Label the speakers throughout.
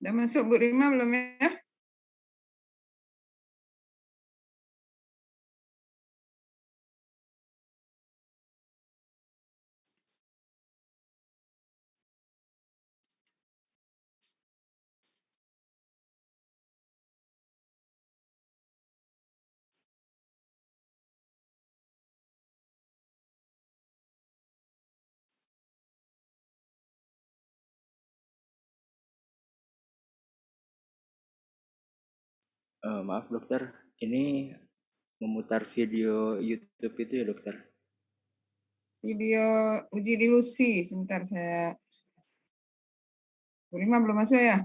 Speaker 1: Udah masuk Bu Rima belum ya?
Speaker 2: Maaf dokter, ini memutar video YouTube itu ya dokter?
Speaker 1: Video uji dilusi, sebentar saya. Bu Rima belum masuk ya?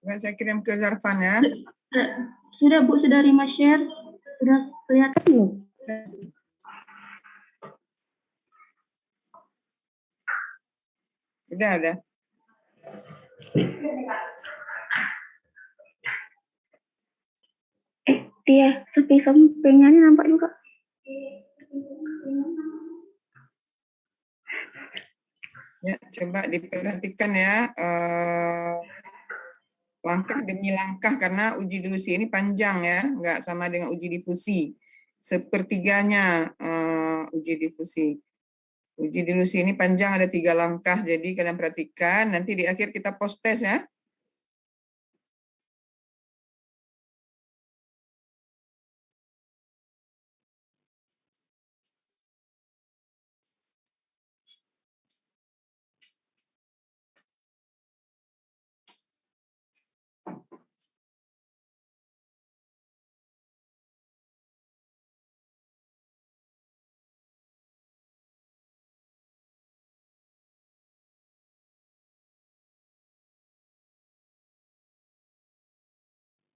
Speaker 1: Saya kirim ke Zarfan ya.
Speaker 3: Sudah Bu, sudah Rima share. Sudah kelihatan Bu?
Speaker 1: Udah.
Speaker 3: Dia samping-sampingnya ini nampak juga.
Speaker 1: Ya, coba diperhatikan ya. Langkah demi langkah, karena uji dilusi ini panjang ya, nggak sama dengan uji difusi. Sepertiganya uji difusi. Uji dilusi ini panjang, ada 3 langkah, jadi kalian perhatikan, nanti di akhir kita post test ya.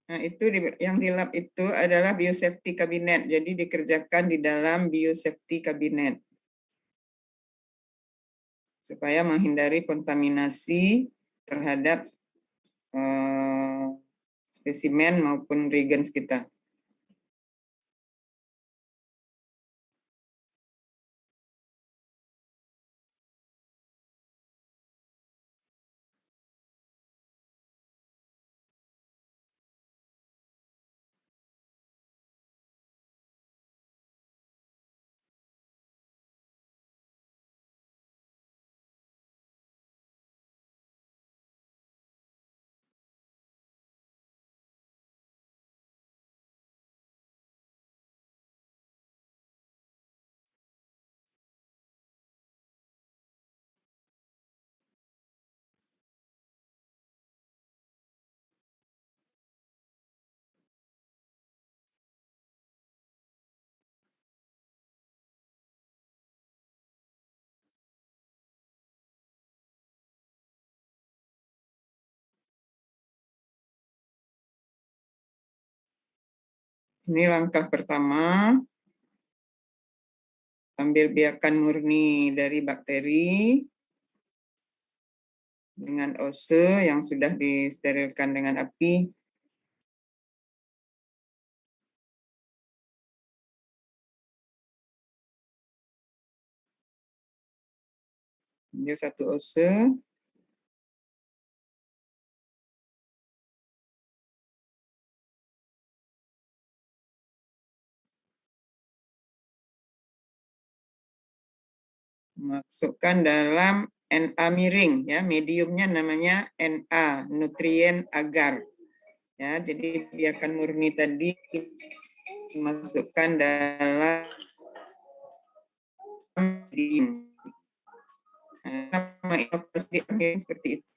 Speaker 1: Nah, itu yang di lab itu adalah biosafety kabinet. Jadi dikerjakan di dalam biosafety kabinet. Supaya menghindari kontaminasi terhadap spesimen maupun reagens kita. Ini langkah pertama, ambil biakan murni dari bakteri dengan ose yang sudah disterilkan dengan api. Ambil 1 ose. Masukkan dalam Na miring ya, mediumnya namanya Na, nutrien agar. Ya, jadi biakan murni tadi dimasukkan dalam medium. Nama inovasi seperti itu.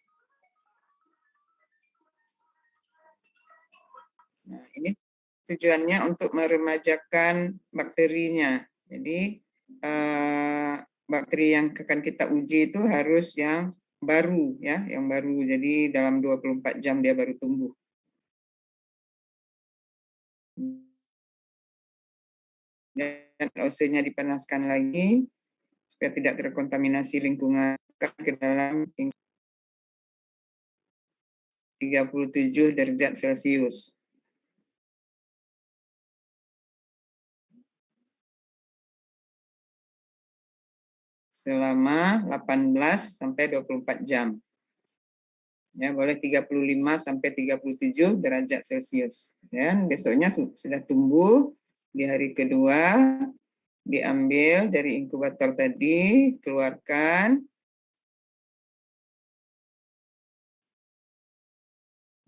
Speaker 1: Nah, ini tujuannya untuk meremajakan bakterinya. Jadi bakteri yang akan kita uji itu harus yang baru ya, yang baru. Jadi dalam 24 jam dia baru tumbuh. Dan OC-nya dipanaskan lagi supaya tidak terkontaminasi lingkungan ke dalam 37 derajat Celcius. Selama 18 sampai 24 jam. Ya, boleh 35 sampai 37 derajat Celcius. Dan besoknya sudah tumbuh di hari kedua, diambil dari inkubator tadi, keluarkan.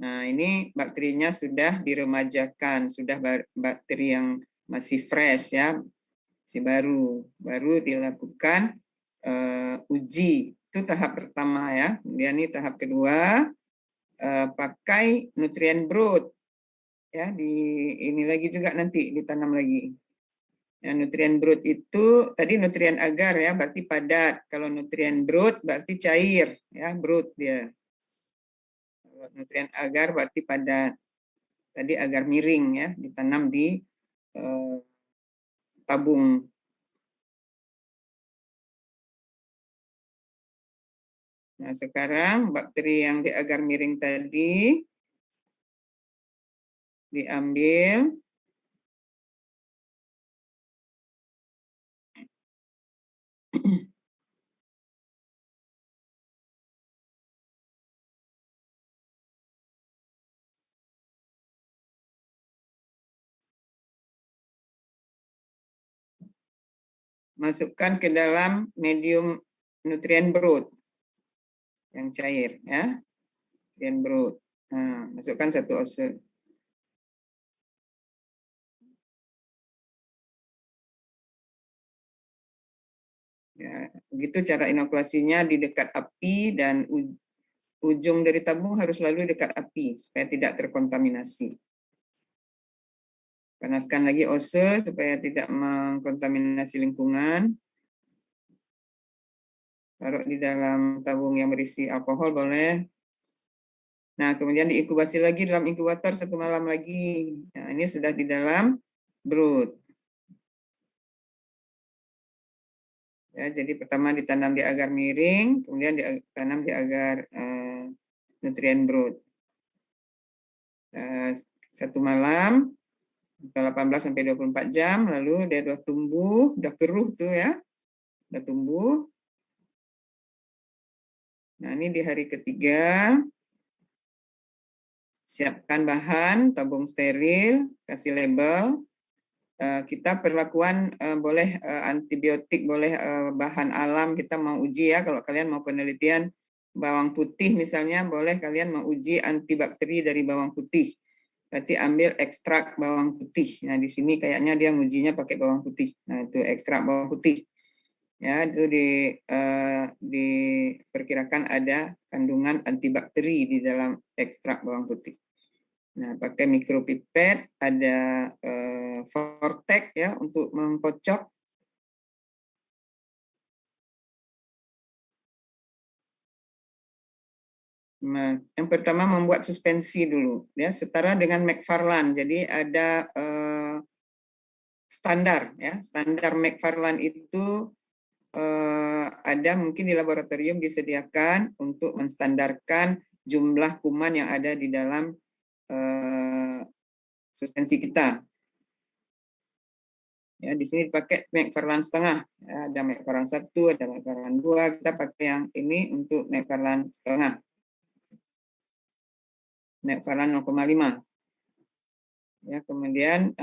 Speaker 1: Nah, ini bakterinya sudah diremajakan, sudah bakteri yang masih fresh ya, masih baru dilakukan uji. Itu tahap pertama ya. Kemudian ini tahap kedua, pakai nutrien broad ya, ini lagi juga nanti ditanam lagi. Ya, nutrien broad itu tadi nutrien agar ya, berarti padat. Kalau nutrien broad berarti cair ya, broad dia. Kalau nutrien agar berarti padat. Tadi agar miring ya, ditanam di tabung. Nah, sekarang bakteri yang di agar miring tadi diambil, masukkan ke dalam medium nutrien broad yang cair ya, nutrien broad. Nah, masukkan 1 ounce. Ya, begitu cara inokulasinya di dekat api, dan ujung dari tabung harus selalu dekat api supaya tidak terkontaminasi. Panaskan lagi ose supaya tidak mengkontaminasi lingkungan. Taruh di dalam tabung yang berisi alkohol boleh. Nah, kemudian diinkubasi lagi dalam inkubator 1 malam lagi. Nah, ini sudah di dalam brood. Ya, jadi pertama ditanam di agar miring, kemudian ditanam di agar nutrien brood. 1 malam, 18 sampai 24 jam, lalu dia udah tumbuh, udah keruh tuh ya, udah tumbuh. Nah, ini di hari ketiga, siapkan bahan, tabung steril, kasih label. Kita perlakuan boleh antibiotik, boleh bahan alam, kita mau uji ya. Kalau kalian mau penelitian bawang putih misalnya, boleh kalian mau uji antibakteri dari bawang putih. Berarti ambil ekstrak bawang putih. Nah, di sini kayaknya dia ngujinya pakai bawang putih. Nah, itu ekstrak bawang putih. Ya, itu diperkirakan ada kandungan antibakteri di dalam ekstrak bawang putih. Nah, pakai mikropipet, ada Vortex ya untuk mengkocok. Nah, yang pertama membuat suspensi dulu, ya setara dengan McFarland. Jadi ada standar ya, standar McFarland itu ada mungkin di laboratorium disediakan untuk menstandarkan jumlah kuman yang ada di dalam suspensi kita. Ya, di sini dipakai McFarland setengah. Ya, ada McFarland 1, ada McFarland 2. Kita pakai yang ini untuk McFarland setengah. McFarland 0,5. Ya, kemudian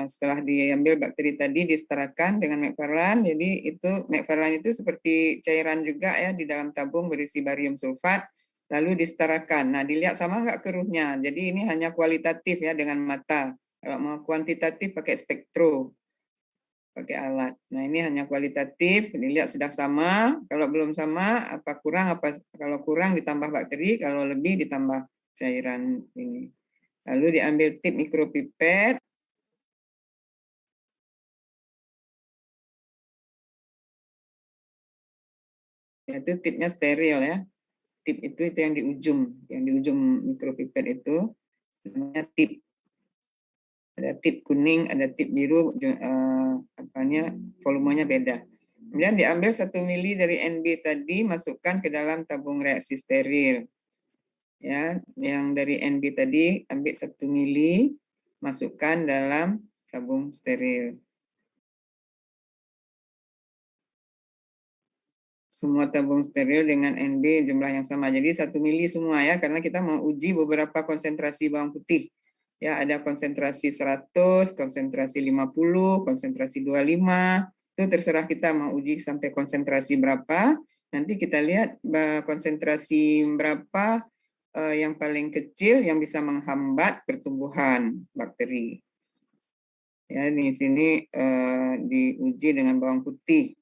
Speaker 1: setelah diambil bakteri tadi disetarakan dengan McFarlane, jadi itu McFarlane itu seperti cairan juga ya di dalam tabung berisi barium sulfat, lalu disetarakan. Nah, dilihat sama nggak keruhnya. Jadi ini hanya kualitatif ya dengan mata. Kalau mau kuantitatif pakai spektro, pakai alat. Nah, ini hanya kualitatif, dilihat sudah sama. Kalau belum sama, apa kurang, apa kalau kurang ditambah bakteri, kalau lebih ditambah cairan ini. Lalu diambil tip mikropipet. Itu tipnya steril ya. Tip itu yang di ujung mikropipet itu namanya tip. Ada tip kuning, ada tip biru, volumenya beda. Kemudian diambil 1 mili dari NB tadi, masukkan ke dalam tabung reaksi steril. Ya, yang dari NB tadi ambil 1 mili, masukkan dalam tabung steril. Semua tabung steril dengan NB jumlah yang sama. Jadi 1 mili semua ya, karena kita mau uji beberapa konsentrasi bawang putih. Ya, ada konsentrasi 100, konsentrasi 50, konsentrasi 25. Itu terserah kita mau uji sampai konsentrasi berapa. Nanti kita lihat konsentrasi berapa yang paling kecil yang bisa menghambat pertumbuhan bakteri. Ya, di sini diuji dengan bawang putih.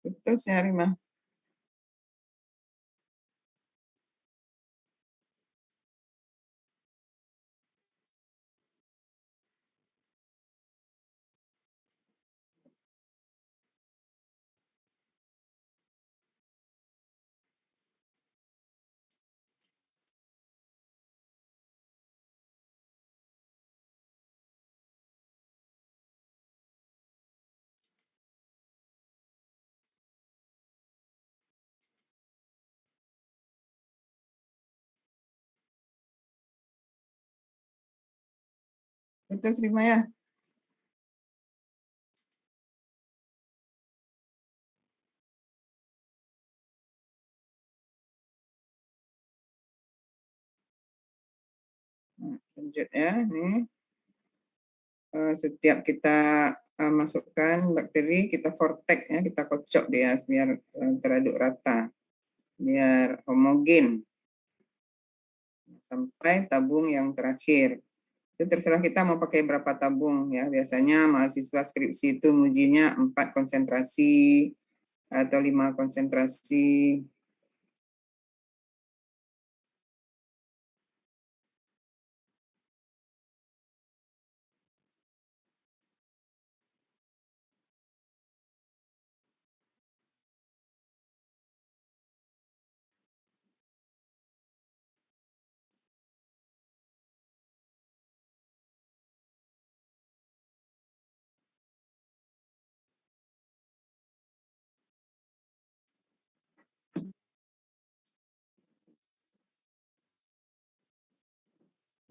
Speaker 1: Betul sih, Harimah. Betul, Sri Maya. Lanjut ya, nih. Setiap kita masukkan bakteri, kita vortex ya, kita kocok dia biar teraduk rata, biar homogen sampai tabung yang terakhir. Itu terserah kita mau pakai berapa tabung ya. Biasanya mahasiswa skripsi itu ngujinya 4 konsentrasi atau 5 konsentrasi.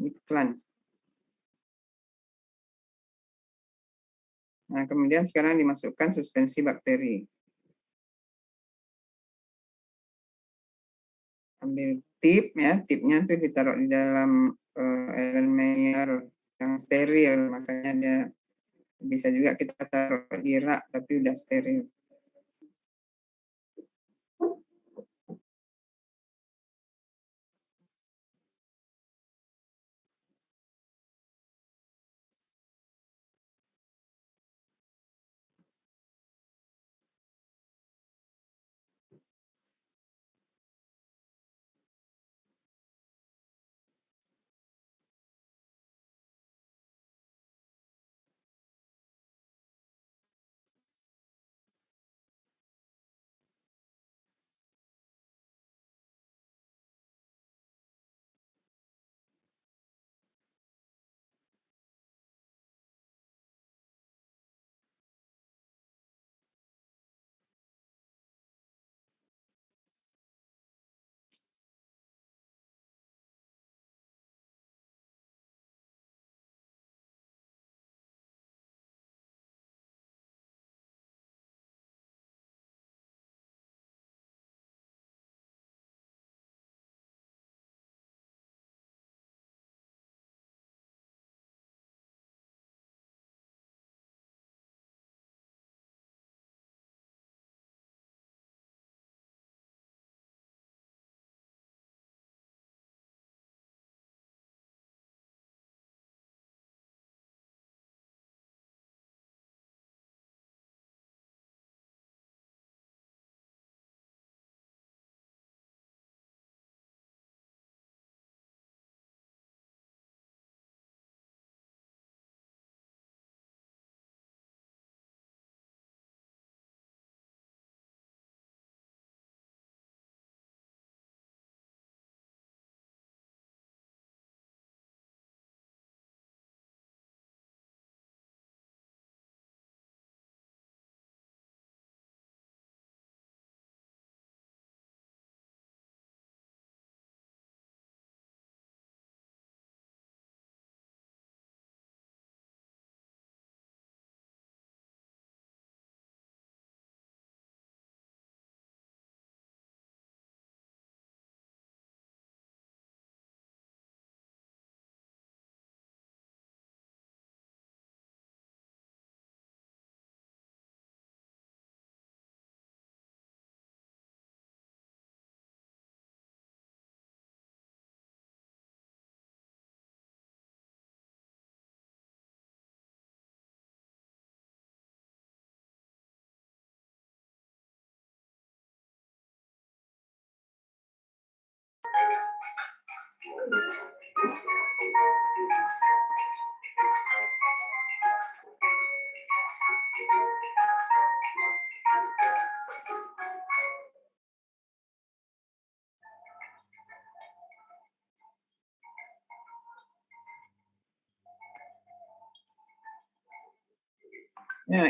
Speaker 1: Iklan. Nah, kemudian sekarang dimasukkan suspensi bakteri. Ambil tip ya, tipnya tuh ditaruh di dalam Erlenmeyer yang steril, makanya dia bisa juga kita taruh di rak tapi udah steril. Nah,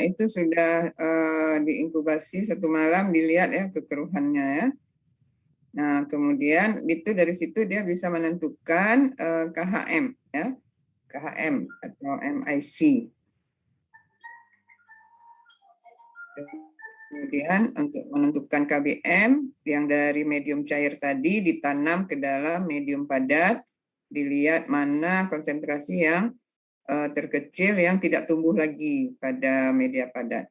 Speaker 1: itu sudah diinkubasi 1 malam, dilihat ya kekeruhannya ya. Nah, kemudian itu dari situ dia bisa menentukan KHM ya, KHM atau MIC. Kemudian untuk menentukan KBM yang dari medium cair tadi ditanam ke dalam medium padat, dilihat mana konsentrasi yang terkecil yang tidak tumbuh lagi pada media padat.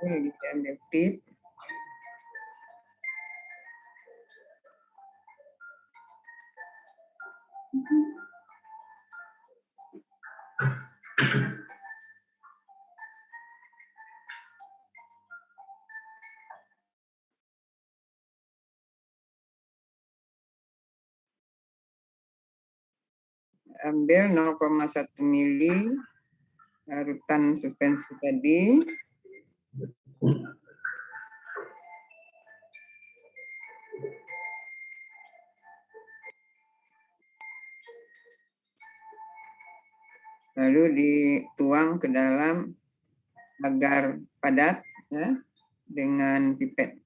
Speaker 1: Ini diambil tip. Ambil 0,1 mili larutan suspensi tadi. Lalu dituang ke dalam agar padat ya, dengan pipet.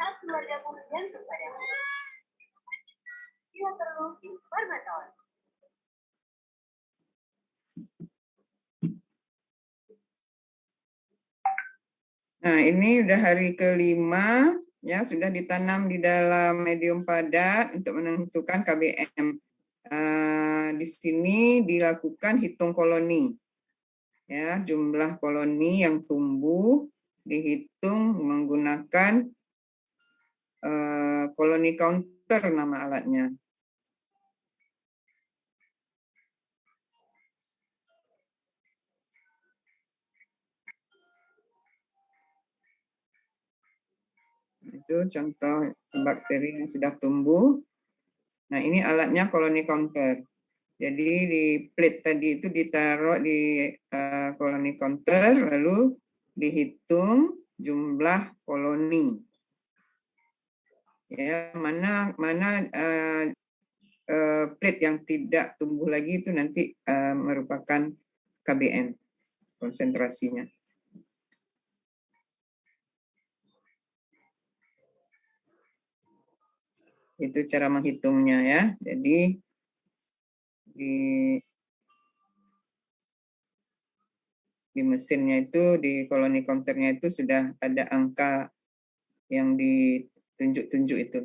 Speaker 4: Saat keluarga kemudian kepada dia perlu informator.
Speaker 1: Nah, ini udah hari kelima, ya sudah ditanam di dalam medium padat untuk menentukan KBM. Di sini dilakukan hitung koloni, ya jumlah koloni yang tumbuh dihitung menggunakan koloni counter nama alatnya. itu contoh bakteri yang sudah tumbuh. Nah, ini alatnya colony counter. Jadi di plate tadi itu ditaruh di colony counter, lalu dihitung jumlah koloni. Ya, mana plate yang tidak tumbuh lagi itu nanti merupakan KBM konsentrasinya. Itu cara menghitungnya ya. Jadi di mesinnya itu, di koloni counternya itu sudah ada angka yang ditunjuk-tunjuk itu.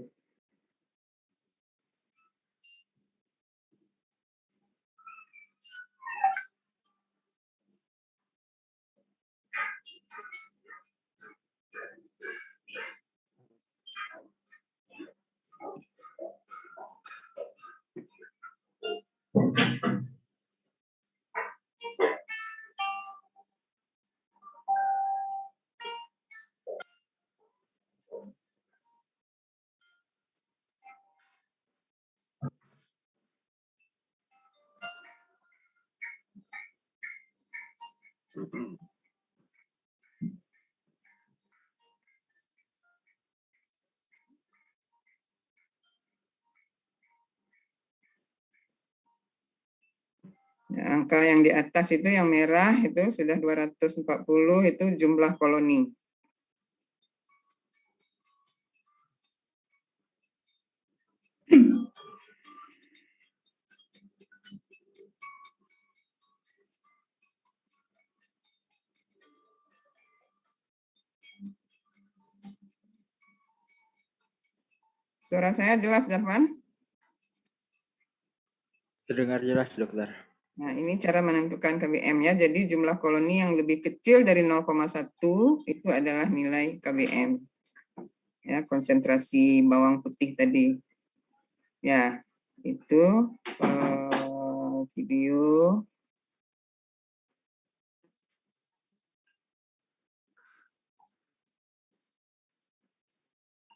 Speaker 1: Ya, angka yang di atas itu yang merah itu sudah 240 itu jumlah koloni. Suara saya jelas, Darman?
Speaker 2: Terdengar jelas, dokter.
Speaker 1: Nah, ini cara menentukan KBM ya. Jadi jumlah koloni yang lebih kecil dari 0,1 itu adalah nilai KBM. Ya, konsentrasi bawang putih tadi. Ya, itu video.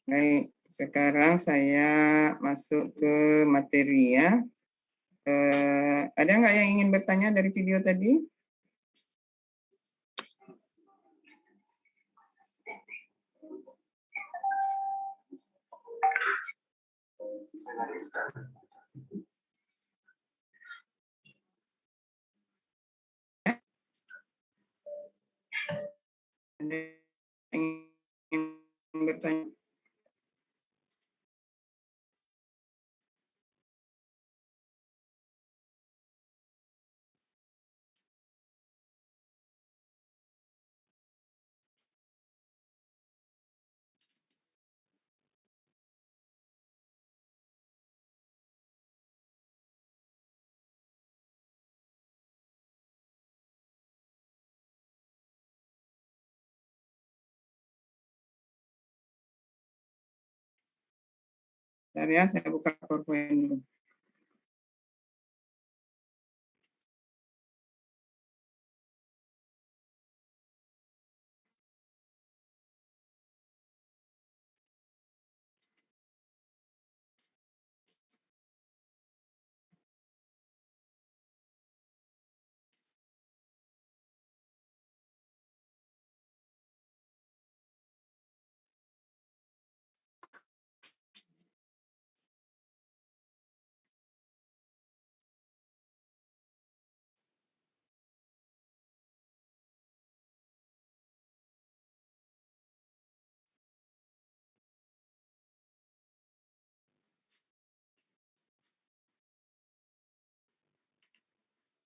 Speaker 1: Baik, sekarang saya masuk ke materi ya. Ada nggak yang ingin bertanya dari video tadi? Ada yang ingin bertanya? Bentar ya, saya buka PowerPoint dulu.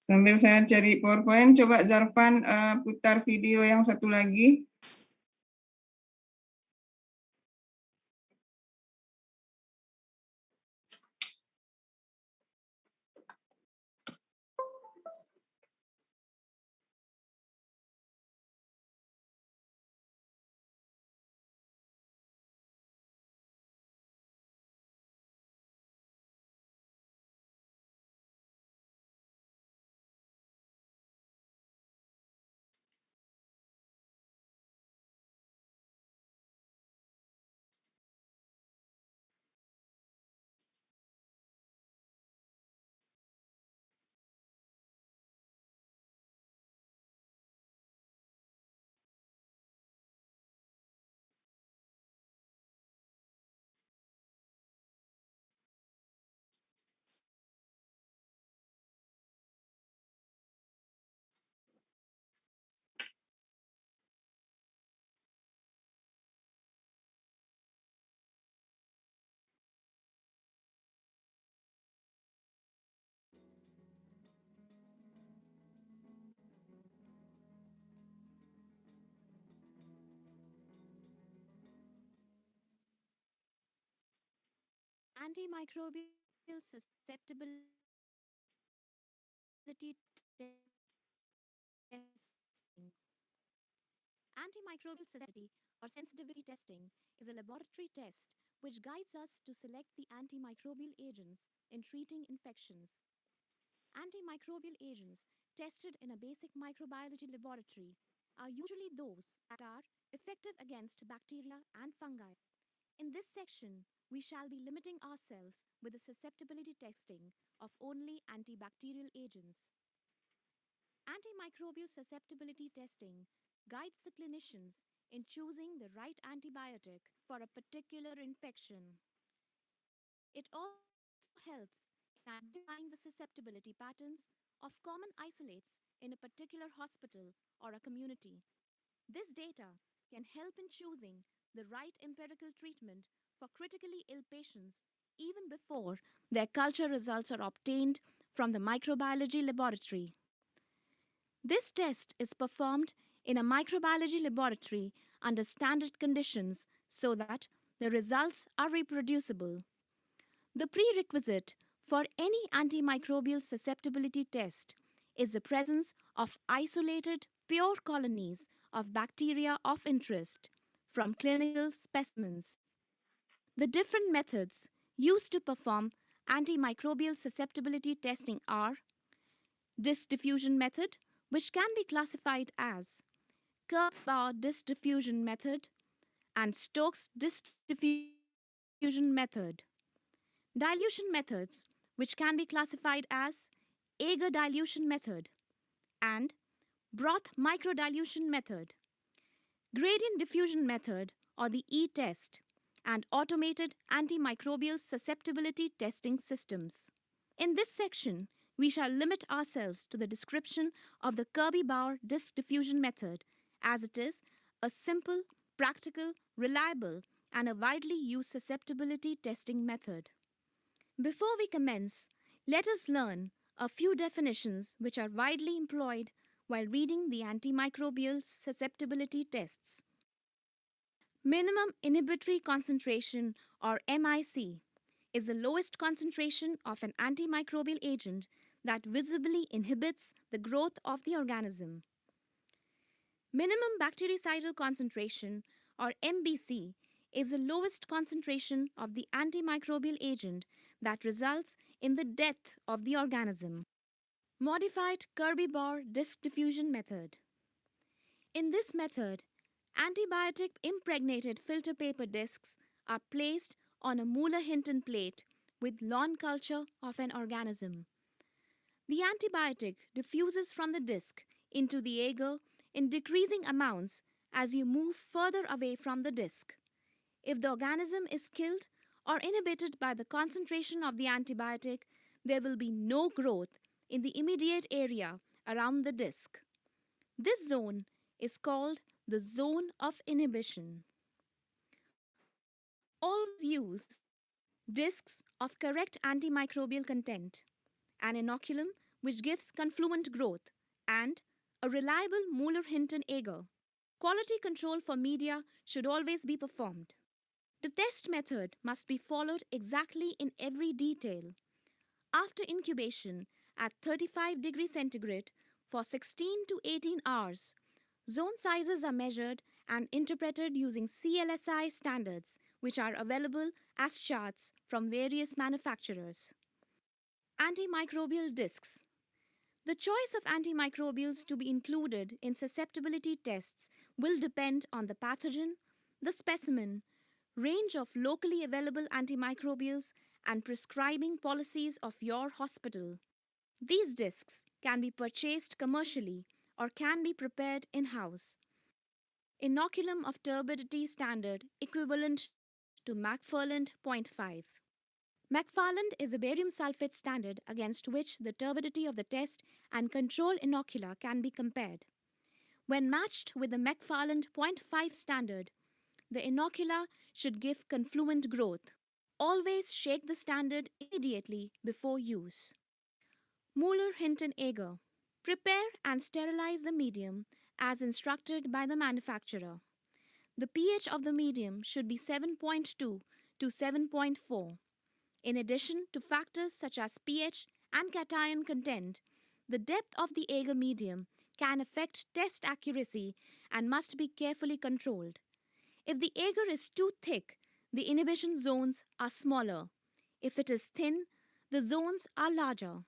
Speaker 1: Sambil saya cari PowerPoint, coba Zarfan putar video yang satu lagi.
Speaker 5: antimicrobial susceptibility testing. Antimicrobial susceptibility or sensitivity testing is a laboratory test which guides us to select the antimicrobial agents in treating infections. Antimicrobial agents tested in a basic microbiology laboratory are usually those that are effective against bacteria and fungi. In this section, we shall be limiting ourselves with the susceptibility testing of only antibacterial agents. Antimicrobial susceptibility testing guides the clinicians in choosing the right antibiotic for a particular infection. It also helps in identifying the susceptibility patterns of common isolates in a particular hospital or a community. This data can help in choosing the right empirical treatment for critically ill patients even before their culture results are obtained from the microbiology laboratory. This test is performed in a microbiology laboratory under standard conditions so that the results are reproducible. The prerequisite for any antimicrobial susceptibility test is the presence of isolated pure colonies of bacteria of interest from clinical specimens. The different methods used to perform antimicrobial susceptibility testing are disk diffusion method, which can be classified as Kirby-Bauer disk diffusion method and Stokes disk diffusion method. Dilution methods, which can be classified as Agar dilution method and broth microdilution method, gradient diffusion method or the E-test, and automated antimicrobial susceptibility testing systems. In this section, we shall limit ourselves to the description of the Kirby-Bauer disk diffusion method, as it is a simple, practical, reliable, and a widely used susceptibility testing method. Before we commence, let us learn a few definitions which are widely employed while reading the antimicrobial susceptibility tests. Minimum inhibitory concentration, or MIC, is the lowest concentration of an antimicrobial agent that visibly inhibits the growth of the organism. Minimum bactericidal concentration, or MBC, is the lowest concentration of the antimicrobial agent that results in the death of the organism. Modified Kirby-Bauer disk diffusion method. In this method, antibiotic impregnated filter paper discs are placed on a Mueller-Hinton plate with lawn culture of an organism. The antibiotic diffuses from the disc into the agar in decreasing amounts as you move further away from the disc. If the organism is killed or inhibited by the concentration of the antibiotic, there will be no growth in the immediate area around the disc. This zone is called the zone of inhibition. Always use discs of correct antimicrobial content, an inoculum which gives confluent growth, and a reliable Mueller-Hinton agar. Quality control for media should always be performed. The test method must be followed exactly in every detail. After incubation at 35 degrees centigrade for 16 to 18 hours, zone sizes are measured and interpreted using CLSI standards, which are available as charts from various manufacturers. Antimicrobial discs. The choice of antimicrobials to be included in susceptibility tests will depend on the pathogen, the specimen, range of locally available antimicrobials, and prescribing policies of your hospital. These discs can be purchased commercially or can be prepared in-house. Inoculum of turbidity standard equivalent to McFarland 0.5. McFarland is a barium sulfate standard against which the turbidity of the test and control inocula can be compared. When matched with the McFarland 0.5 standard, the inocula should give confluent growth. Always shake the standard immediately before use. Mueller-Hinton agar. Prepare and sterilize the medium as instructed by the manufacturer. The pH of the medium should be 7.2 to 7.4. In addition to factors such as pH and cation content, the depth of the agar medium can affect test accuracy and must be carefully controlled. If the agar is too thick, the inhibition zones are smaller. If it is thin, the zones are larger.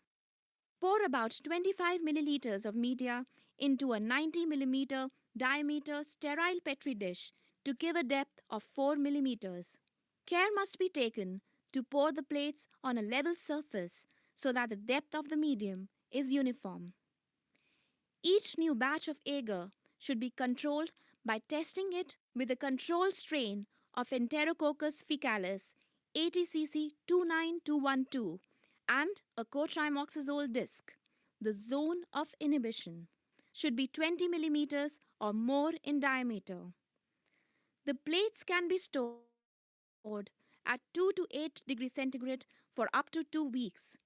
Speaker 5: Pour about 25 milliliters of media into a 90 millimeter diameter sterile Petri dish to give a depth of 4 millimeters. Care must be taken to pour the plates on a level surface so that the depth of the medium is uniform. Each new batch of agar should be controlled by testing it with a control strain of Enterococcus faecalis ATCC 29212 and a cotrimoxazole disc. The zone of inhibition should be 20 millimeters or more in diameter. The plates can be stored at 2 to 8 degrees centigrade for up to 2 weeks.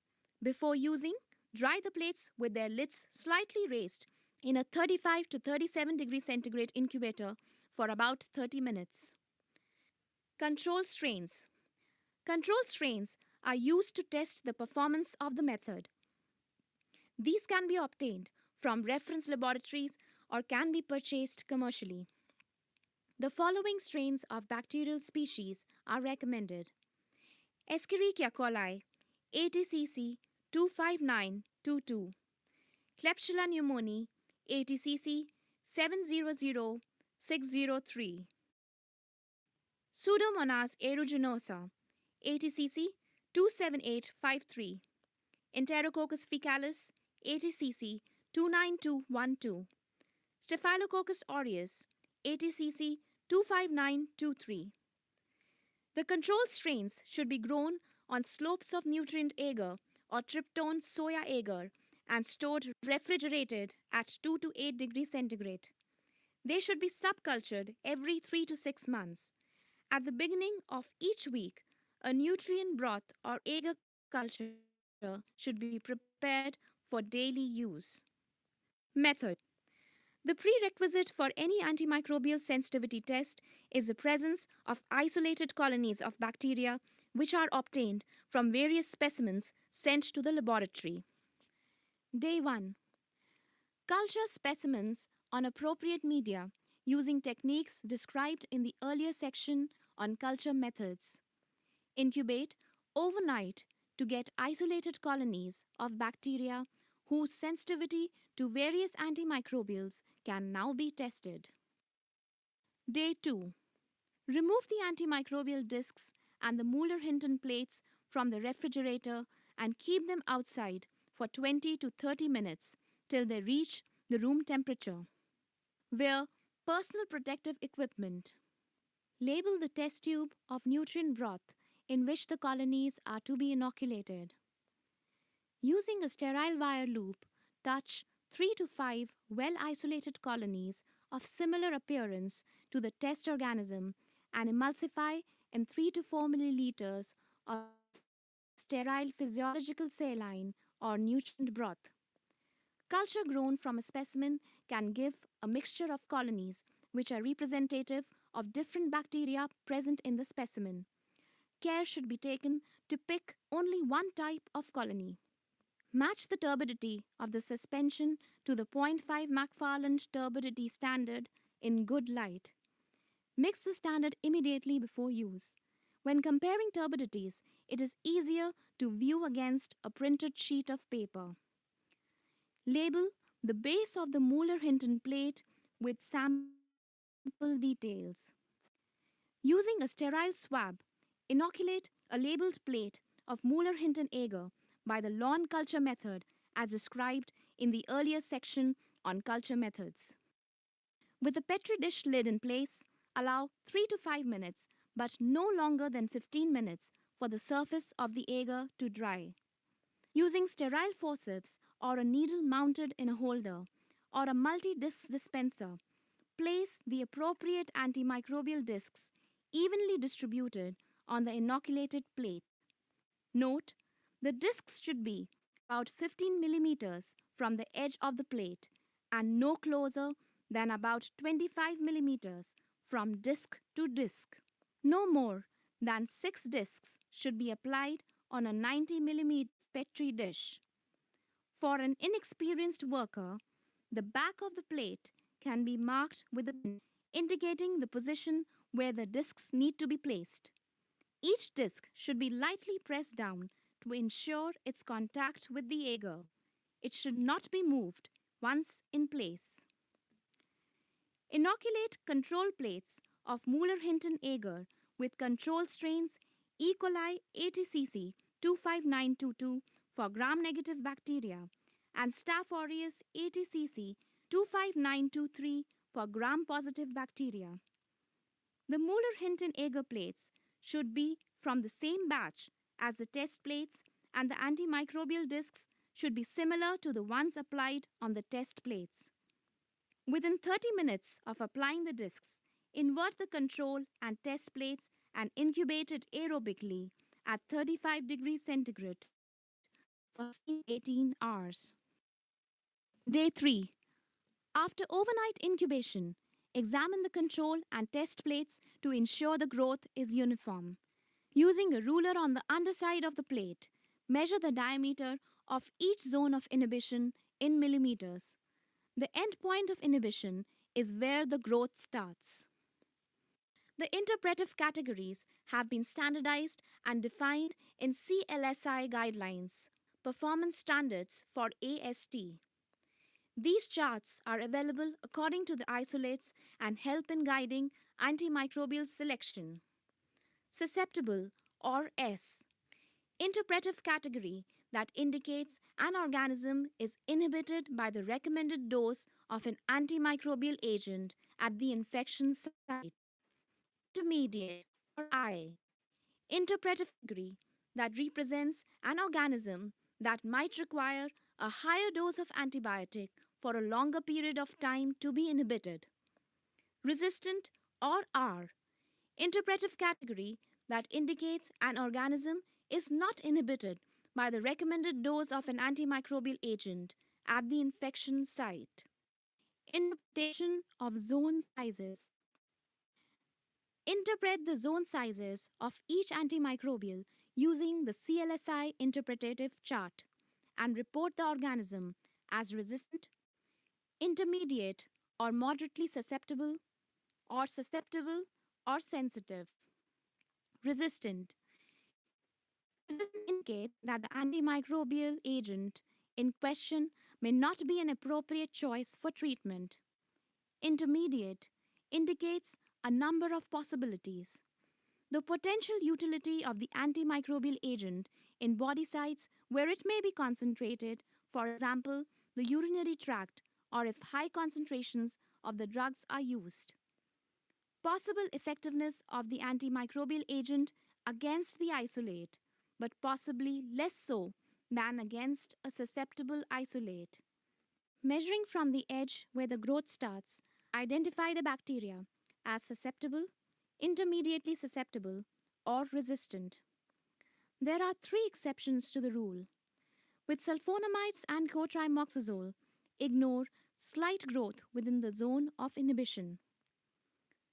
Speaker 5: Before using, dry the plates with their lids slightly raised in a 35 to 37 degrees centigrade incubator for about 30 minutes. Control strains. Control strains are used to test the performance of the method. These can be obtained from reference laboratories or can be purchased commercially. The following strains of bacterial species are recommended: Escherichia coli, ATCC 25922, Klebsiella pneumoniae, ATCC 700603, Pseudomonas aeruginosa, ATCC 27853, Enterococcus faecalis, ATCC 29212, Staphylococcus aureus, ATCC 25923. The control strains should be grown on slopes of nutrient agar or tryptone soya agar and stored refrigerated at 2 to 8 degrees centigrade. They should be subcultured every 3 to 6 months. At the beginning of each week, a nutrient broth or agar culture should be prepared for daily use. Method. The prerequisite for any antimicrobial sensitivity test is the presence of isolated colonies of bacteria which are obtained from various specimens sent to the laboratory. Day 1. Culture specimens on appropriate media using techniques described in the earlier section on culture methods. Incubate overnight to get isolated colonies of bacteria whose sensitivity to various antimicrobials can now be tested. Day 2. Remove the antimicrobial discs and the Mueller-Hinton plates from the refrigerator and keep them outside for 20 to 30 minutes till they reach the room temperature. Wear personal protective equipment. Label the test tube of nutrient broth in which the colonies are to be inoculated. Using a sterile wire loop, touch 3 to 5 well-isolated colonies of similar appearance to the test organism and emulsify in 3 to 4 milliliters of sterile physiological saline or nutrient broth. Culture grown from a specimen can give a mixture of colonies which are representative of different bacteria present in the specimen. Care should be taken to pick only one type of colony. Match the turbidity of the suspension to the 0.5 McFarland turbidity standard in good light. Mix the standard immediately before use. When comparing turbidities, it is easier to view against a printed sheet of paper. Label the base of the Mueller-Hinton plate with sample details. Using a sterile swab, inoculate a labeled plate of Mueller-Hinton agar by the lawn culture method as described in the earlier section on culture methods. With the Petri dish lid in place, allow 3 to 5 minutes, but no longer than 15 minutes for the surface of the agar to dry. Using sterile forceps or a needle mounted in a holder or a multi-disc dispenser, place the appropriate antimicrobial discs evenly distributed on the inoculated plate. Note, the discs should be about 15 millimeters from the edge of the plate and no closer than about 25 millimeters from disc to disc. No more than 6 discs should be applied on a 90 mm Petri dish. For an inexperienced worker, the back of the plate can be marked with a pin indicating the position where the discs need to be placed. Each disc should be lightly pressed down to ensure its contact with the agar. It should not be moved once in place. Inoculate control plates of Mueller-Hinton agar with control strains E. coli 80cc 25922 for gram-negative bacteria and Staph aureus 80cc 25923 for gram-positive bacteria. The Mueller-Hinton agar plates should be from the same batch as the test plates, and the antimicrobial discs should be similar to the ones applied on the test plates. Within 30 minutes of applying the discs, invert the control and test plates and incubate it aerobically at 35 degrees centigrade for 18 hours. Day 3. After overnight incubation, examine the control and test plates to ensure the growth is uniform. Using a ruler on the underside of the plate, measure the diameter of each zone of inhibition in millimeters. The end point of inhibition is where the growth starts. The interpretive categories have been standardized and defined in CLSI guidelines, performance standards for AST. These charts are available according to the isolates and help in guiding antimicrobial selection. Susceptible, or S. Interpretive category that indicates an organism is inhibited by the recommended dose of an antimicrobial agent at the infection site. Intermediate, or I. Interpretive category that represents an organism that might require a higher dose of antibiotic for a longer period of time to be inhibited. Resistant, or R. Interpretive category that indicates an organism is not inhibited by the recommended dose of an antimicrobial agent at the infection site. Interpretation of zone sizes. Interpret the zone sizes of each antimicrobial using the CLSI interpretative chart and report the organism as resistant, intermediate or moderately susceptible, or susceptible or sensitive. Resistant. Resistant indicates that the antimicrobial agent in question may not be an appropriate choice for treatment. Intermediate indicates a number of possibilities. The potential utility of the antimicrobial agent in body sites where it may be concentrated, for example, the urinary tract, or if high concentrations of the drugs are used. Possible effectiveness of the antimicrobial agent against the isolate, but possibly less so than against a susceptible isolate. Measuring from the edge where the growth starts, identify the bacteria as susceptible, intermediately susceptible, or resistant. There are 3 exceptions to the rule. With sulfonamides and cotrimoxazole, ignore slight growth within the zone of inhibition.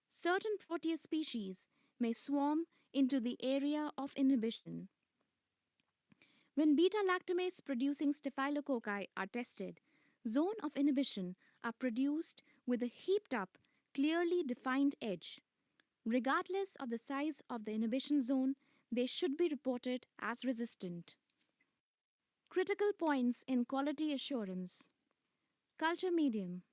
Speaker 5: Certain Proteus species may swarm into the area of inhibition. When beta-lactamase producing staphylococci are tested, zone of inhibition are produced with a heaped up, clearly defined edge. Regardless of the size of the inhibition zone, they should be reported as resistant. Critical points in quality assurance. Culture medium.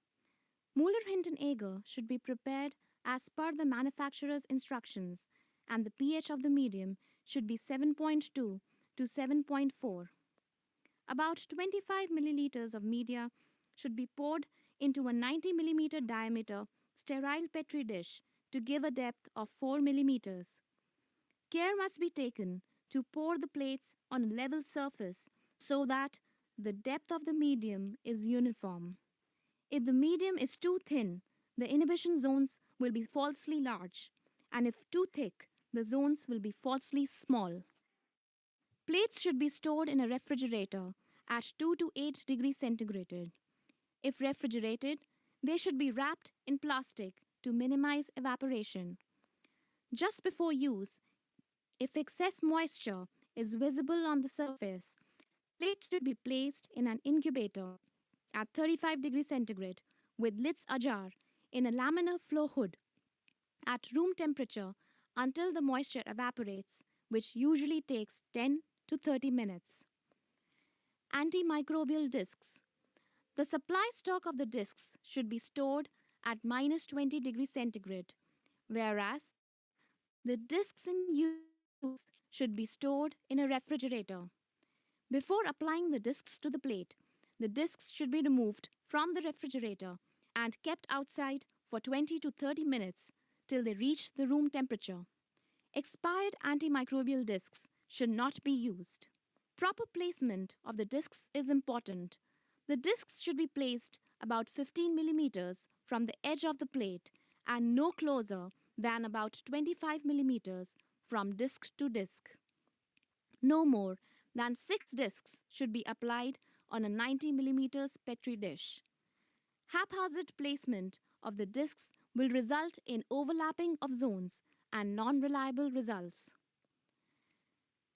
Speaker 5: Mueller-Hinton agar should be prepared as per the manufacturer's instructions, and the pH of the medium should be 7.2 to 7.4. About 25 milliliters of media should be poured into a 90 millimeter diameter sterile Petri dish to give a depth of 4 millimeters. Care must be taken to pour the plates on a level surface so that the depth of the medium is uniform. If the medium is too thin, the inhibition zones will be falsely large, and if too thick, the zones will be falsely small. Plates should be stored in a refrigerator at 2 to 8 degrees centigrade. If refrigerated, they should be wrapped in plastic to minimize evaporation. Just before use, if excess moisture is visible on the surface. Plate should be placed in an incubator at 35 degrees centigrade with lids ajar in a laminar flow hood at room temperature until the moisture evaporates, which usually takes 10 to 30 minutes. Antimicrobial discs. The supply stock of the discs should be stored at minus 20 degrees centigrade, whereas the discs in use should be stored in a refrigerator. Before applying the discs to the plate, the discs should be removed from the refrigerator and kept outside for 20 to 30 minutes till they reach the room temperature. Expired antimicrobial discs should not be used. Proper placement of the discs is important. The discs should be placed about 15 millimeters from the edge of the plate and no closer than about 25 millimeters from disc to disc. No more than 6 discs should be applied on a 90 millimeters Petri dish. Haphazard placement of the discs will result in overlapping of zones and non-reliable results.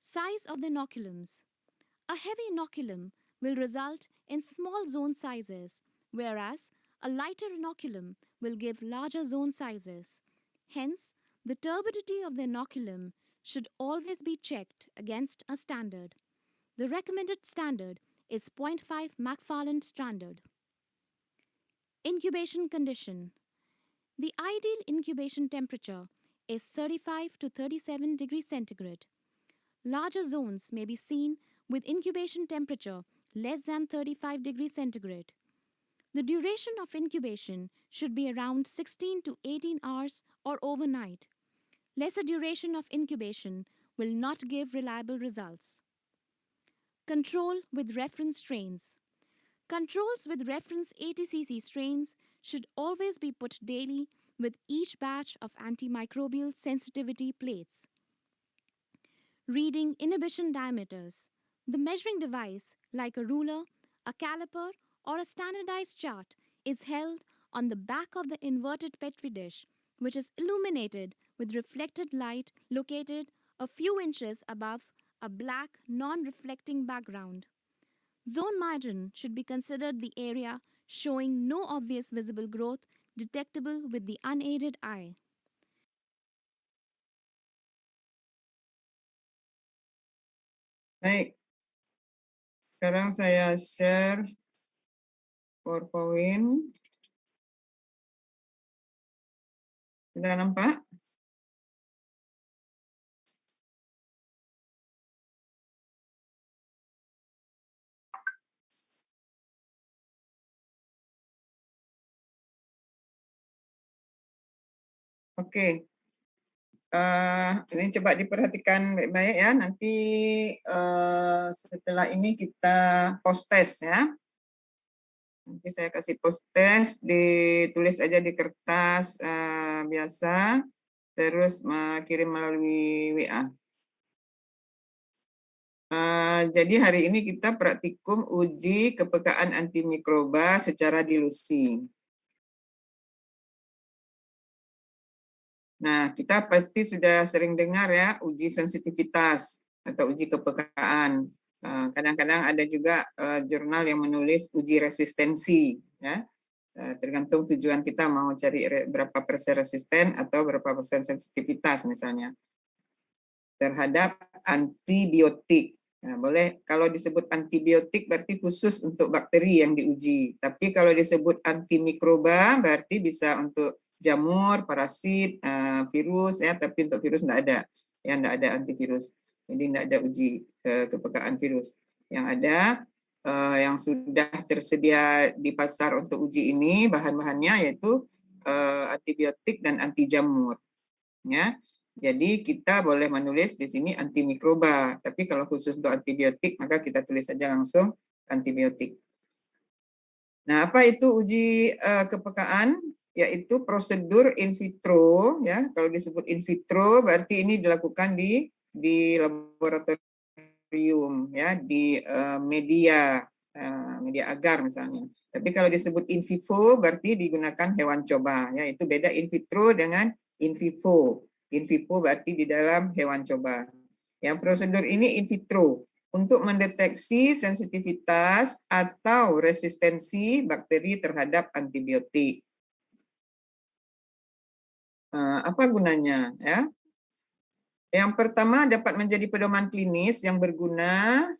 Speaker 5: Size of the inoculums. A heavy inoculum will result in small zone sizes, whereas a lighter inoculum will give larger zone sizes. Hence, the turbidity of the inoculum should always be checked against a standard. The recommended standard is 0.5 McFarland standard. Incubation condition. The ideal incubation temperature is 35 to 37 degrees centigrade. Larger zones may be seen with incubation temperature less than 35 degrees centigrade. The duration of incubation should be around 16 to 18 hours or overnight. Lesser duration of incubation will not give reliable results. Control with reference strains. Controls with reference ATCC strains should always be put daily with each batch of antimicrobial sensitivity plates. Reading inhibition diameters. The measuring device, like a ruler, a caliper, or a standardized chart, is held on the back of the inverted Petri dish, which is illuminated with reflected light located a few inches above a black, non-reflecting background. Zone margin should be considered the area showing no obvious visible growth detectable with the unaided eye.
Speaker 1: Baik, sekarang saya share PowerPoint. Sudah nampak? Oke. Ini coba diperhatikan baik-baik ya. Nanti setelah ini kita post test ya. Nanti saya kasih post test, ditulis aja di kertas biasa, terus kirim melalui WA. Jadi hari ini kita praktikum uji kepekaan antimikroba secara dilusi. Nah, kita pasti sudah sering dengar ya uji sensitivitas atau uji kepekaan. Kadang-kadang ada juga jurnal yang menulis uji resistensi, ya. Tergantung tujuan kita mau cari berapa persen resisten atau berapa persen sensitivitas misalnya terhadap antibiotik. Nah, boleh kalau disebut antibiotik berarti khusus untuk bakteri yang diuji. Tapi kalau disebut antimikroba berarti bisa untuk jamur, parasit, virus ya, tapi untuk virus enggak ada. Ya, enggak ada antivirus. Jadi enggak ada uji kepekaan virus. Yang ada yang sudah tersedia di pasar untuk uji ini bahan-bahannya yaitu antibiotik dan anti jamur. Ya. Jadi kita boleh menulis di sini antimikroba, tapi kalau khusus untuk antibiotik maka kita tulis saja langsung antibiotik. Nah, apa itu uji kepekaan? Yaitu prosedur in vitro, ya. Kalau disebut in vitro berarti ini dilakukan di laboratorium, ya, di media agar misalnya. Tapi kalau disebut in vivo berarti digunakan hewan coba, ya. Itu beda in vitro dengan in vivo. In vivo berarti di dalam hewan coba. Ya, prosedur ini in vitro untuk mendeteksi sensitivitas atau resistensi bakteri terhadap antibiotik. Apa gunanya? Ya? Yang pertama dapat menjadi pedoman klinis yang berguna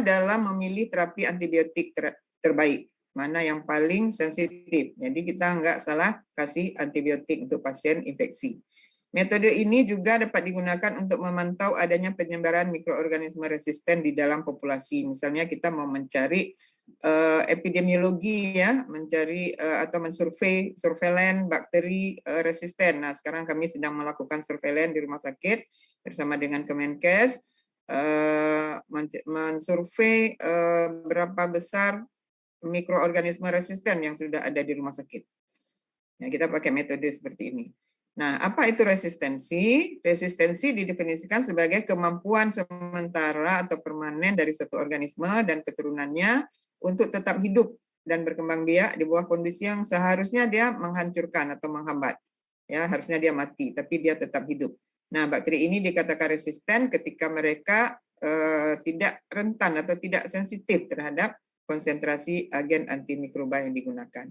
Speaker 1: dalam memilih terapi antibiotik terbaik, mana yang paling sensitif. Jadi kita nggak salah kasih antibiotik untuk pasien infeksi. Metode ini juga dapat digunakan untuk memantau adanya penyebaran mikroorganisme resisten di dalam populasi. Misalnya kita mau mencari epidemiologi ya, mencari atau mensurvei surveilan bakteri resisten. Nah, sekarang kami sedang melakukan surveilan di rumah sakit bersama dengan Kemenkes, mensurvei berapa besar mikroorganisme resisten yang sudah ada di rumah sakit. Nah, kita pakai metode seperti ini. Nah, apa itu resistensi? Resistensi didefinisikan sebagai kemampuan sementara atau permanen dari suatu organisme dan keturunannya untuk tetap hidup dan berkembang biak di bawah kondisi yang seharusnya dia menghancurkan atau menghambat. Ya, harusnya dia mati, tapi dia tetap hidup. Nah, bakteri ini dikatakan resisten ketika mereka tidak rentan atau tidak sensitif terhadap konsentrasi agen antimikroba yang digunakan.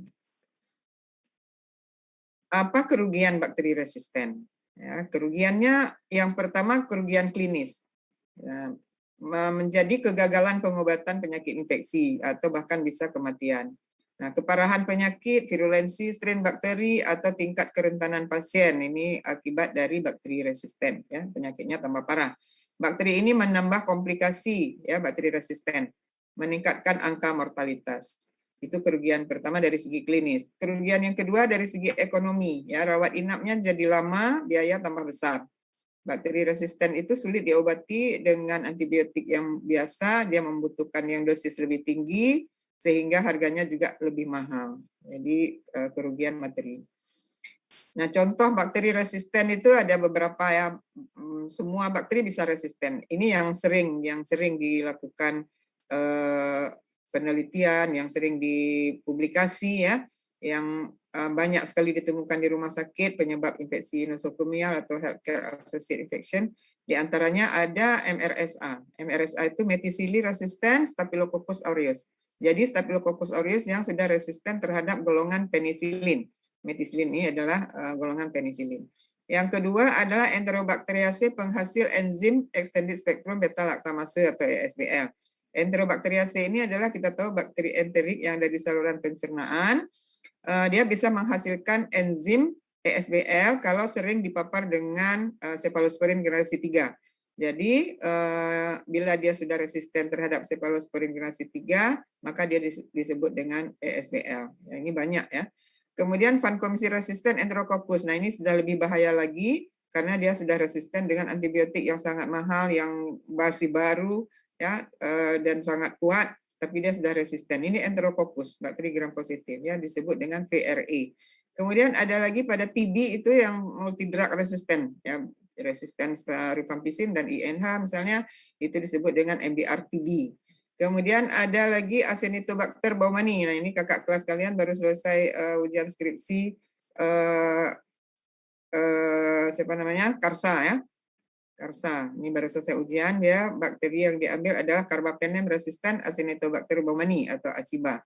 Speaker 1: Apa kerugian bakteri resisten? Ya, kerugiannya yang pertama kerugian klinis. Ya, menjadi kegagalan pengobatan penyakit infeksi atau bahkan bisa kematian. Nah, keparahan penyakit, virulensi strain bakteri atau tingkat kerentanan pasien ini akibat dari bakteri resisten ya, penyakitnya tambah parah. Bakteri ini menambah komplikasi ya, bakteri resisten, meningkatkan angka mortalitas. Itu kerugian pertama dari segi klinis. Kerugian yang kedua dari segi ekonomi, ya rawat inapnya jadi lama, biaya tambah besar. Bakteri resisten itu sulit diobati dengan antibiotik yang biasa, dia membutuhkan yang dosis lebih tinggi, sehingga harganya juga lebih mahal. Jadi kerugian materi. Nah, contoh bakteri resisten itu ada beberapa ya, semua bakteri bisa resisten. Ini yang sering dilakukan penelitian, yang sering dipublikasi ya, yang banyak sekali ditemukan di rumah sakit penyebab infeksi nosokomial atau healthcare associated infection. Di antaranya ada MRSA. MRSA itu methicillin resistant Staphylococcus aureus. Jadi Staphylococcus aureus yang sudah resisten terhadap golongan penisilin. Methicillin ini adalah golongan penisilin. Yang kedua adalah Enterobacteriaceae penghasil enzim extended spectrum beta lactamase atau ESBL. Enterobacteriaceae ini adalah kita tahu bakteri enterik yang ada di saluran pencernaan. Dia bisa menghasilkan enzim ESBL kalau sering dipapar dengan cephalosporin generasi 3. Jadi bila dia sudah resisten terhadap cephalosporin generasi 3, maka dia disebut dengan ESBL. Ya, ini banyak ya. Kemudian vancomycin resistant enterococcus. Nah, ini sudah lebih bahaya lagi karena dia sudah resisten dengan antibiotik yang sangat mahal, yang masih baru ya, dan sangat kuat, tapi dia sudah resisten. Ini enterococcus, bakteri gram positif ya, disebut dengan VRE. Kemudian ada lagi pada TB itu yang multi drug resistant ya, resisten rifampicin dan INH misalnya, itu disebut dengan MDR-TB. Kemudian ada lagi Acinetobacter baumannii. Nah, ini kakak kelas kalian baru selesai ujian skripsi siapa namanya? Karsa ya. Karsa. Ini baru selesai ujian, dia bakteri yang diambil adalah Carbapenem resistant Acinetobacter baumannii atau ACIBA.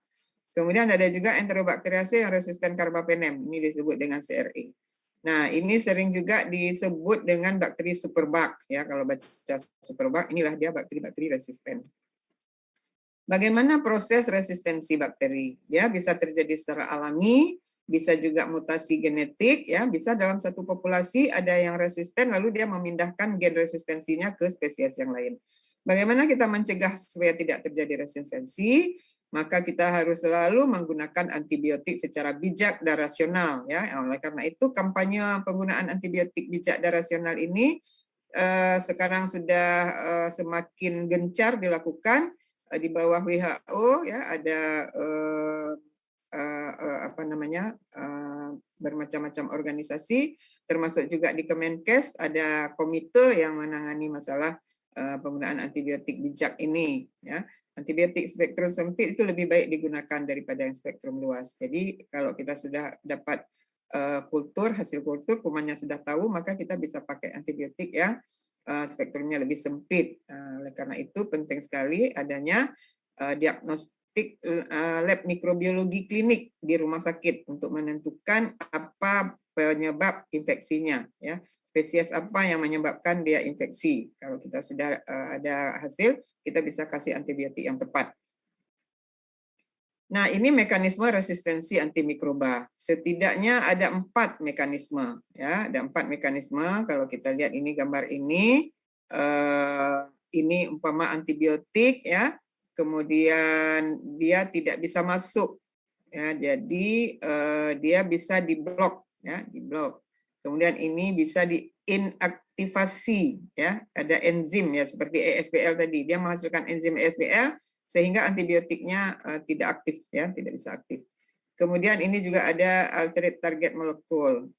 Speaker 1: Kemudian ada juga Enterobacteriaceae yang resisten Carbapenem. Ini disebut dengan CRE. Nah, ini sering juga disebut dengan bakteri superbug ya. Kalau baca superbug, inilah dia bakteri-bakteri resisten. Bagaimana proses resistensi bakteri? Ya, bisa terjadi secara alami, bisa juga mutasi genetik, ya, bisa dalam satu populasi ada yang resisten, lalu dia memindahkan gen resistensinya ke spesies yang lain. Bagaimana kita mencegah supaya tidak terjadi resistensi? Maka kita harus selalu menggunakan antibiotik secara bijak dan rasional, ya. Oleh karena itu, kampanye penggunaan antibiotik bijak dan rasional ini sekarang sudah semakin gencar dilakukan. Di bawah WHO ya ada bermacam-macam organisasi, termasuk juga di Kemenkes ada komite yang menangani masalah penggunaan antibiotik bijak ini ya. Antibiotik spektrum sempit itu lebih baik digunakan daripada yang spektrum luas. Jadi kalau kita sudah dapat kultur, hasil kultur, kumannya sudah tahu, maka kita bisa pakai antibiotik yang spektrumnya lebih sempit. Oleh karena itu penting sekali adanya diagnostik lab mikrobiologi klinik di rumah sakit untuk menentukan apa penyebab infeksinya, ya, spesies apa yang menyebabkan dia infeksi. Kalau kita sudah ada hasil, kita bisa kasih antibiotik yang tepat. Nah, ini mekanisme resistensi antimikroba. Setidaknya ada 4 mekanisme, ya, ada 4 mekanisme. Kalau kita lihat ini gambar ini umpama antibiotik, ya, kemudian dia tidak bisa masuk, ya, jadi dia bisa diblok, ya, diblok. Kemudian ini bisa diinaktivasi, ya, ada enzim, ya, seperti ESBL tadi, dia menghasilkan enzim ESBL sehingga antibiotiknya tidak aktif, ya, tidak bisa aktif. Kemudian ini juga ada alterate target molecule.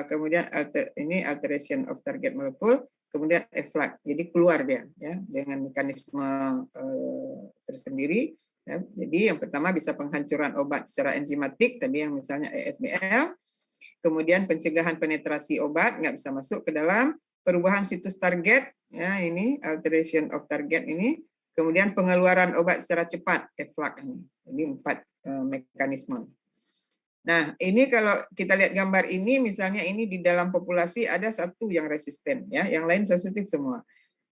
Speaker 1: Kemudian ini alteration of target molecule, kemudian efflux. Jadi keluar dia, ya, dengan mekanisme tersendiri. Ya. Jadi yang pertama bisa penghancuran obat secara enzimatik, tadi yang misalnya ESBL. Kemudian pencegahan penetrasi obat nggak bisa masuk ke dalam, perubahan situs target, ya, ini alteration of target ini. Kemudian pengeluaran obat secara cepat, efflux ini. Jadi 4 mekanisme. Nah, ini kalau kita lihat gambar ini, misalnya ini di dalam populasi ada 1 yang resisten, ya, yang lain sensitif semua.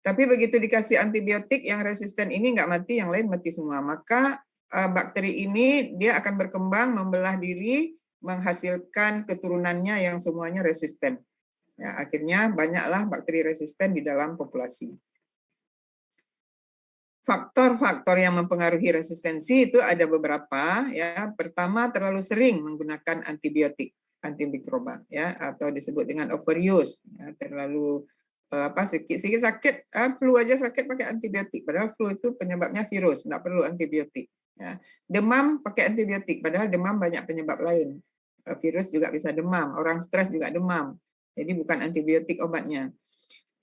Speaker 1: Tapi begitu dikasih antibiotik, yang resisten ini nggak mati, yang lain mati semua. Maka bakteri ini dia akan berkembang, membelah diri, menghasilkan keturunannya yang semuanya resisten. Ya, akhirnya banyaklah bakteri resisten di dalam populasi. Faktor-faktor yang mempengaruhi resistensi itu ada beberapa, ya. Pertama, terlalu sering menggunakan antibiotik, antimikroba, ya, atau disebut dengan overuse, ya, terlalu sedikit sakit, flu aja sakit pakai antibiotik, padahal flu itu penyebabnya virus, nggak perlu antibiotik, ya. Demam pakai antibiotik, padahal demam banyak penyebab lain, virus juga bisa demam, orang stres juga demam, jadi bukan antibiotik obatnya.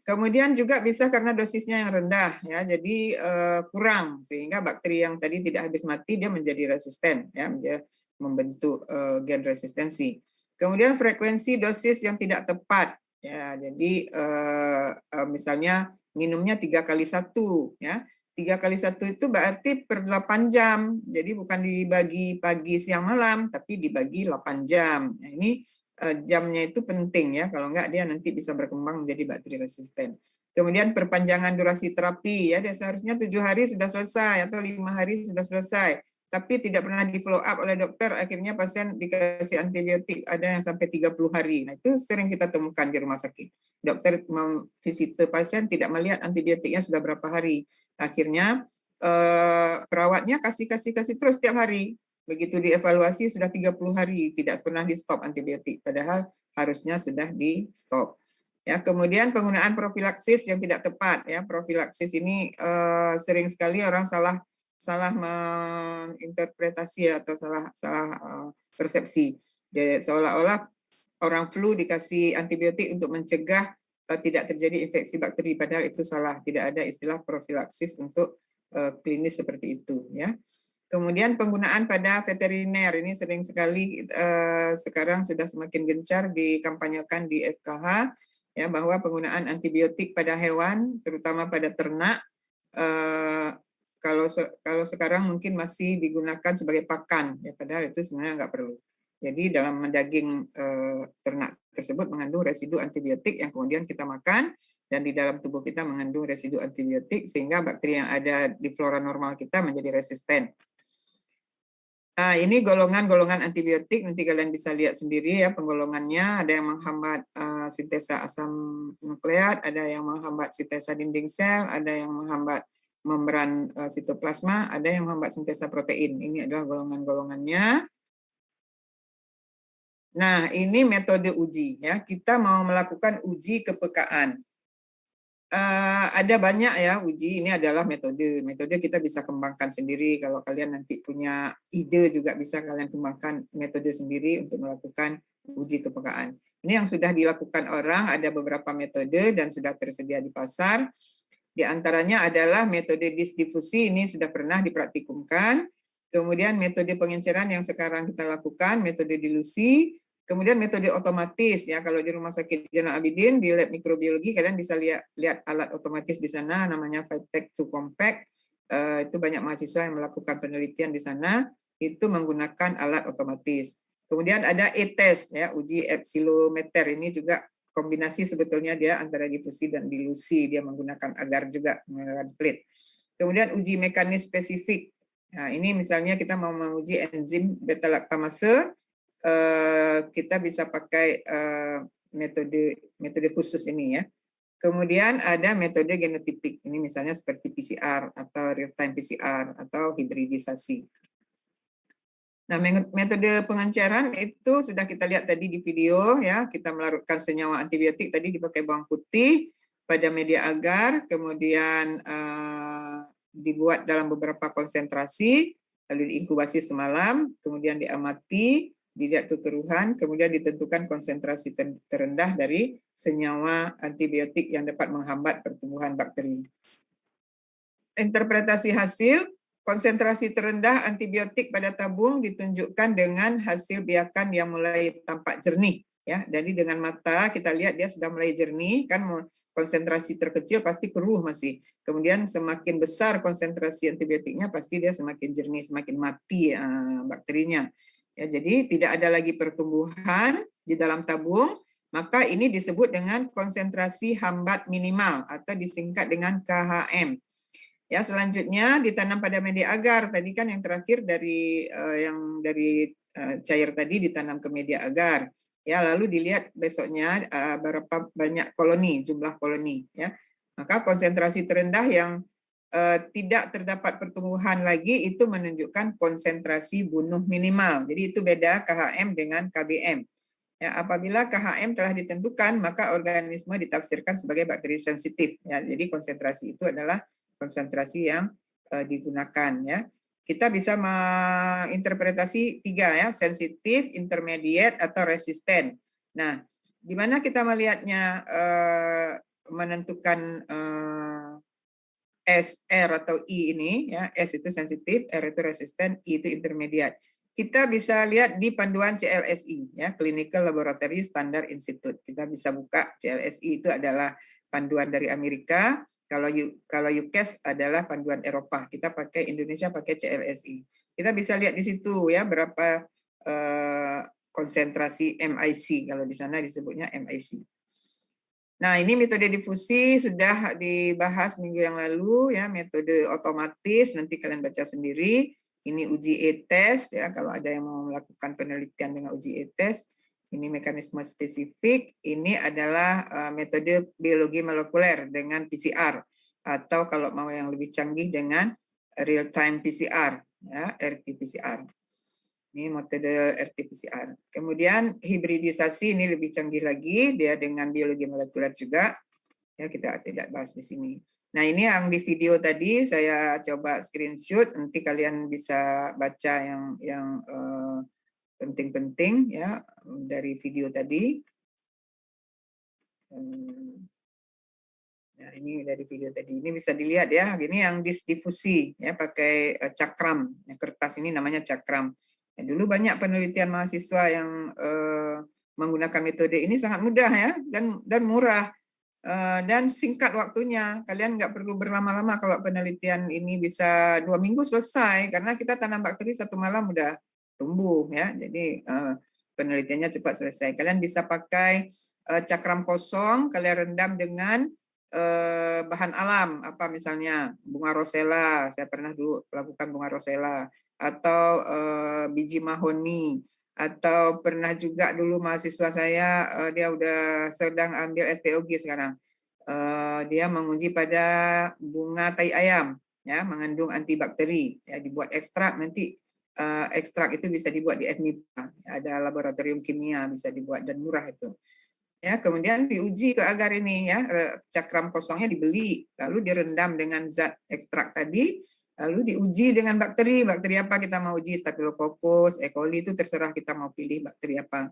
Speaker 1: Kemudian juga bisa karena dosisnya yang rendah, ya, jadi kurang, sehingga bakteri yang tadi tidak habis mati dia menjadi resisten, ya, membentuk gen resistensi. Kemudian frekuensi dosis yang tidak tepat, ya, jadi misalnya minumnya 3x1, ya, 3x1 itu berarti per 8 jam, jadi bukan dibagi pagi, siang, malam, tapi dibagi 8 jam. Nah, ini jamnya itu penting, ya, kalau enggak dia nanti bisa berkembang menjadi bakteri resisten. Kemudian perpanjangan durasi terapi, ya, dia seharusnya 7 hari sudah selesai atau 5 hari sudah selesai, tapi tidak pernah di follow up oleh dokter, akhirnya pasien dikasih antibiotik ada yang sampai 30 hari. Nah, itu sering kita temukan di rumah sakit. Dokter memvisite pasien tidak melihat antibiotiknya sudah berapa hari. Akhirnya perawatnya kasih terus setiap hari. Begitu dievaluasi sudah 30 hari tidak pernah di stop antibiotik, padahal harusnya sudah di stop. Ya, kemudian penggunaan profilaksis yang tidak tepat, ya. Profilaksis ini sering sekali orang salah menginterpretasi atau salah persepsi. Seolah-olah orang flu dikasih antibiotik untuk mencegah tidak terjadi infeksi bakteri, padahal itu salah. Tidak ada istilah profilaksis untuk klinis seperti itu, ya. Kemudian penggunaan pada veteriner ini sering sekali sekarang sudah semakin gencar dikampanyekan di FKH, ya, bahwa penggunaan antibiotik pada hewan, terutama pada ternak, kalau sekarang mungkin masih digunakan sebagai pakan, ya, padahal itu sebenarnya nggak perlu. Jadi dalam daging ternak tersebut mengandung residu antibiotik yang kemudian kita makan, dan di dalam tubuh kita mengandung residu antibiotik sehingga bakteri yang ada di flora normal kita menjadi resisten. Nah, ini golongan-golongan antibiotik, nanti kalian bisa lihat sendiri, ya, penggolongannya. Ada yang menghambat sintesa asam nukleat, ada yang menghambat sintesa dinding sel, ada yang menghambat membran sitoplasma, ada yang menghambat sintesa protein. Ini adalah golongan-golongannya. Nah, ini metode uji, ya. Kita mau melakukan uji kepekaan. Ada banyak, ya, uji. Ini adalah metode kita bisa kembangkan sendiri. Kalau kalian nanti punya ide juga bisa kalian kembangkan metode sendiri untuk melakukan uji kepekaan. Ini yang sudah dilakukan orang, ada beberapa metode dan sudah tersedia di pasar. Di antaranya adalah metode disdifusi, ini sudah pernah dipraktikumkan. Kemudian metode pengenceran yang sekarang kita lakukan, metode dilusi. Kemudian metode otomatis ya, kalau di Rumah Sakit Zainal Abidin di lab mikrobiologi kalian bisa lihat alat otomatis di sana namanya Vitek 2 Compact. Itu banyak mahasiswa yang melakukan penelitian di sana itu menggunakan alat otomatis. Kemudian ada e-test ya, uji epsilometer, ini juga kombinasi sebetulnya dia antara difusi dan dilusi, dia menggunakan agar juga menggunakan plate. Kemudian uji mekanis spesifik. Nah, ini misalnya kita mau menguji enzim beta laktamase, kita bisa pakai metode khusus ini ya. Kemudian ada metode genotipik, ini misalnya seperti PCR atau real time PCR atau hibridisasi. Nah, metode pengenceran itu sudah kita lihat tadi di video ya, kita melarutkan senyawa antibiotik tadi dipakai bawang putih pada media agar, kemudian dibuat dalam beberapa konsentrasi, lalu diinkubasi semalam, kemudian diamati, dilihat kekeruhan, kemudian ditentukan konsentrasi terendah dari senyawa antibiotik yang dapat menghambat pertumbuhan bakteri. Interpretasi hasil, konsentrasi terendah antibiotik pada tabung ditunjukkan dengan hasil biakan yang mulai tampak jernih. Ya, jadi dengan mata kita lihat dia sudah mulai jernih, kan konsentrasi terkecil pasti keruh masih. Kemudian semakin besar konsentrasi antibiotiknya pasti dia semakin jernih, semakin mati bakterinya. Ya, jadi tidak ada lagi pertumbuhan di dalam tabung, maka ini disebut dengan konsentrasi hambat minimal atau disingkat dengan KHM. Ya, selanjutnya ditanam pada media agar. Tadi kan yang terakhir dari cair tadi ditanam ke media agar. Ya, lalu dilihat besoknya berapa banyak koloni, jumlah koloni. Ya, maka konsentrasi terendah yang tidak terdapat pertumbuhan lagi itu menunjukkan konsentrasi bunuh minimal. Jadi itu beda KHM dengan KBM. Ya, apabila KHM telah ditentukan, maka organisme ditafsirkan sebagai bakteri sensitif. Ya, jadi konsentrasi itu adalah konsentrasi yang digunakan. Ya, kita bisa menginterpretasi 3 ya, sensitif, intermediate, atau resisten. Nah, di mana kita melihatnya menentukan S, R atau I ini, ya, S itu sensitif, R itu resisten, I itu intermediate. Kita bisa lihat di panduan CLSI, ya, Clinical Laboratory Standard Institute. Kita bisa buka CLSI itu adalah panduan dari Amerika. Kalau UCAS adalah panduan Eropa. Kita pakai Indonesia pakai CLSI. Kita bisa lihat di situ ya berapa konsentrasi MIC, kalau di sana disebutnya MIC. Nah, ini metode difusi sudah dibahas minggu yang lalu ya, metode otomatis nanti kalian baca sendiri. Ini uji e-test ya, kalau ada yang mau melakukan penelitian dengan uji e-test. Ini mekanisme spesifik, ini adalah metode biologi molekuler dengan PCR atau kalau mau yang lebih canggih dengan real time PCR ya, RT-PCR. Ini metode RT-PCR. Kemudian hibridisasi ini lebih canggih lagi, dia dengan biologi molekuler juga. Ya, kita tidak bahas di sini. Nah, ini yang di video tadi saya coba screenshot, nanti kalian bisa baca yang penting-penting ya dari video tadi. Nah, ini dari video tadi. Ini bisa dilihat ya, ini yang difusi ya pakai cakram. Yang kertas ini namanya cakram. Ya, dulu banyak penelitian mahasiswa yang menggunakan metode ini sangat mudah ya dan murah dan singkat waktunya. Kalian nggak perlu berlama-lama kalau penelitian ini bisa 2 minggu selesai karena kita tanam bakteri 1 malam udah tumbuh ya. Jadi penelitiannya cepat selesai. Kalian bisa pakai cakram kosong, kalian rendam dengan bahan alam apa misalnya bunga rosella. Saya pernah dulu lakukan bunga rosella. Atau biji mahoni, atau pernah juga dulu mahasiswa saya dia udah sedang ambil SPOG sekarang, dia menguji pada bunga tai ayam ya, mengandung antibakteri ya, dibuat ekstrak, nanti ekstrak itu bisa dibuat di FMIPA, ada laboratorium kimia bisa dibuat dan murah itu ya. Kemudian diuji ke agar ini ya, cakram kosongnya dibeli lalu direndam dengan zat ekstrak tadi. Lalu diuji dengan bakteri apa kita mau uji, Staphylococcus, E. coli itu terserah kita mau pilih bakteri apa.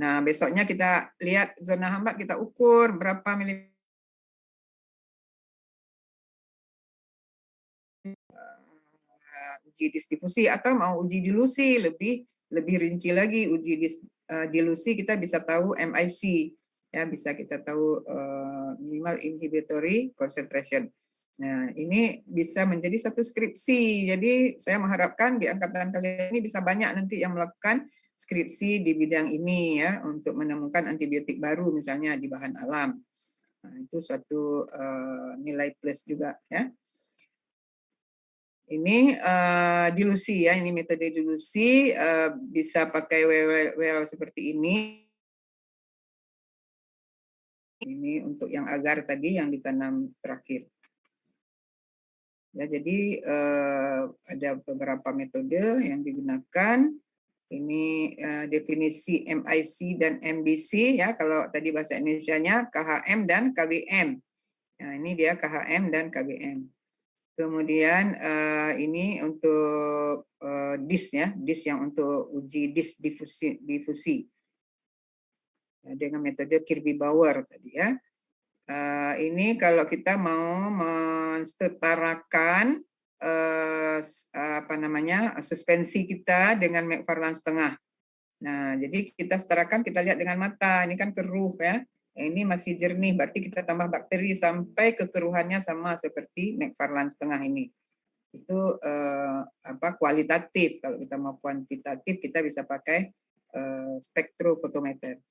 Speaker 1: Nah, besoknya kita lihat zona hambat, kita ukur berapa milimeter. Uji distribusi atau mau uji dilusi lebih rinci lagi, uji dilusi kita bisa tahu MIC, ya bisa kita tahu minimal inhibitory concentration. Nah, ini bisa menjadi satu skripsi. Jadi saya mengharapkan di angkatan kalian ini bisa banyak nanti yang melakukan skripsi di bidang ini ya untuk menemukan antibiotik baru misalnya di bahan alam. Nah, itu suatu nilai plus juga ya. Ini dilusi ya, ini metode dilusi bisa pakai well seperti ini. Ini untuk yang agar tadi yang ditanam terakhir. Ya, jadi ada beberapa metode yang digunakan. Ini definisi MIC dan MBC ya. Kalau tadi bahasa Indonesianya KHM dan KBM. Nah, ini dia KHM dan KBM. Kemudian ini untuk DIS ya, DIS yang untuk uji DIS difusi. Ya, dengan metode Kirby-Bauer tadi ya. Ini kalau kita mau mensetarakan suspensi kita dengan McFarland setengah. Nah, jadi kita setarakan, kita lihat dengan mata. Ini kan keruh ya. Ini masih jernih, berarti kita tambah bakteri sampai kekeruhannya sama seperti McFarland setengah ini. Itu kualitatif. Kalau kita mau kuantitatif, kita bisa pakai spektrofotometer.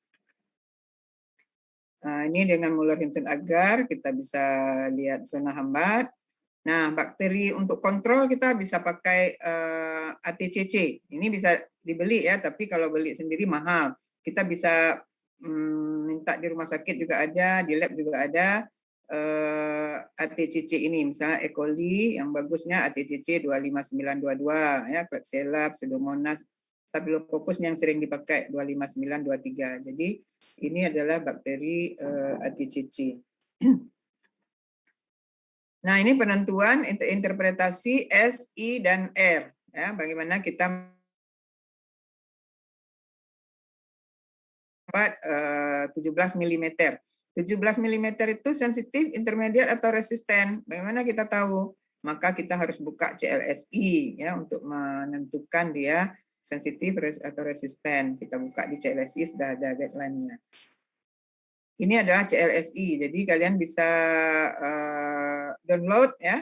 Speaker 1: Nah, ini dengan Muller-Hinton agar kita bisa lihat zona hambat. Nah, bakteri untuk kontrol kita bisa pakai ATCC. Ini bisa dibeli ya, tapi kalau beli sendiri mahal. Kita bisa minta di rumah sakit juga ada, di lab juga ada ATCC ini. Misalnya E. coli yang bagusnya ATCC 25922 ya, Klebsiella, Pseudomonas, Staphylococcus yang sering dipakai 25923. Jadi ini adalah bakteri ATCC. Nah, ini penentuan interpretasi S, I, dan R. Ya, bagaimana kita 17 mm. 17 mm itu sensitif, intermediate, atau resisten. Bagaimana kita tahu? Maka kita harus buka CLSI ya untuk menentukan dia sensitif atau resisten. Kita buka di CLSI, sudah ada guideline-nya. Ini adalah CLSI, jadi kalian bisa download ya.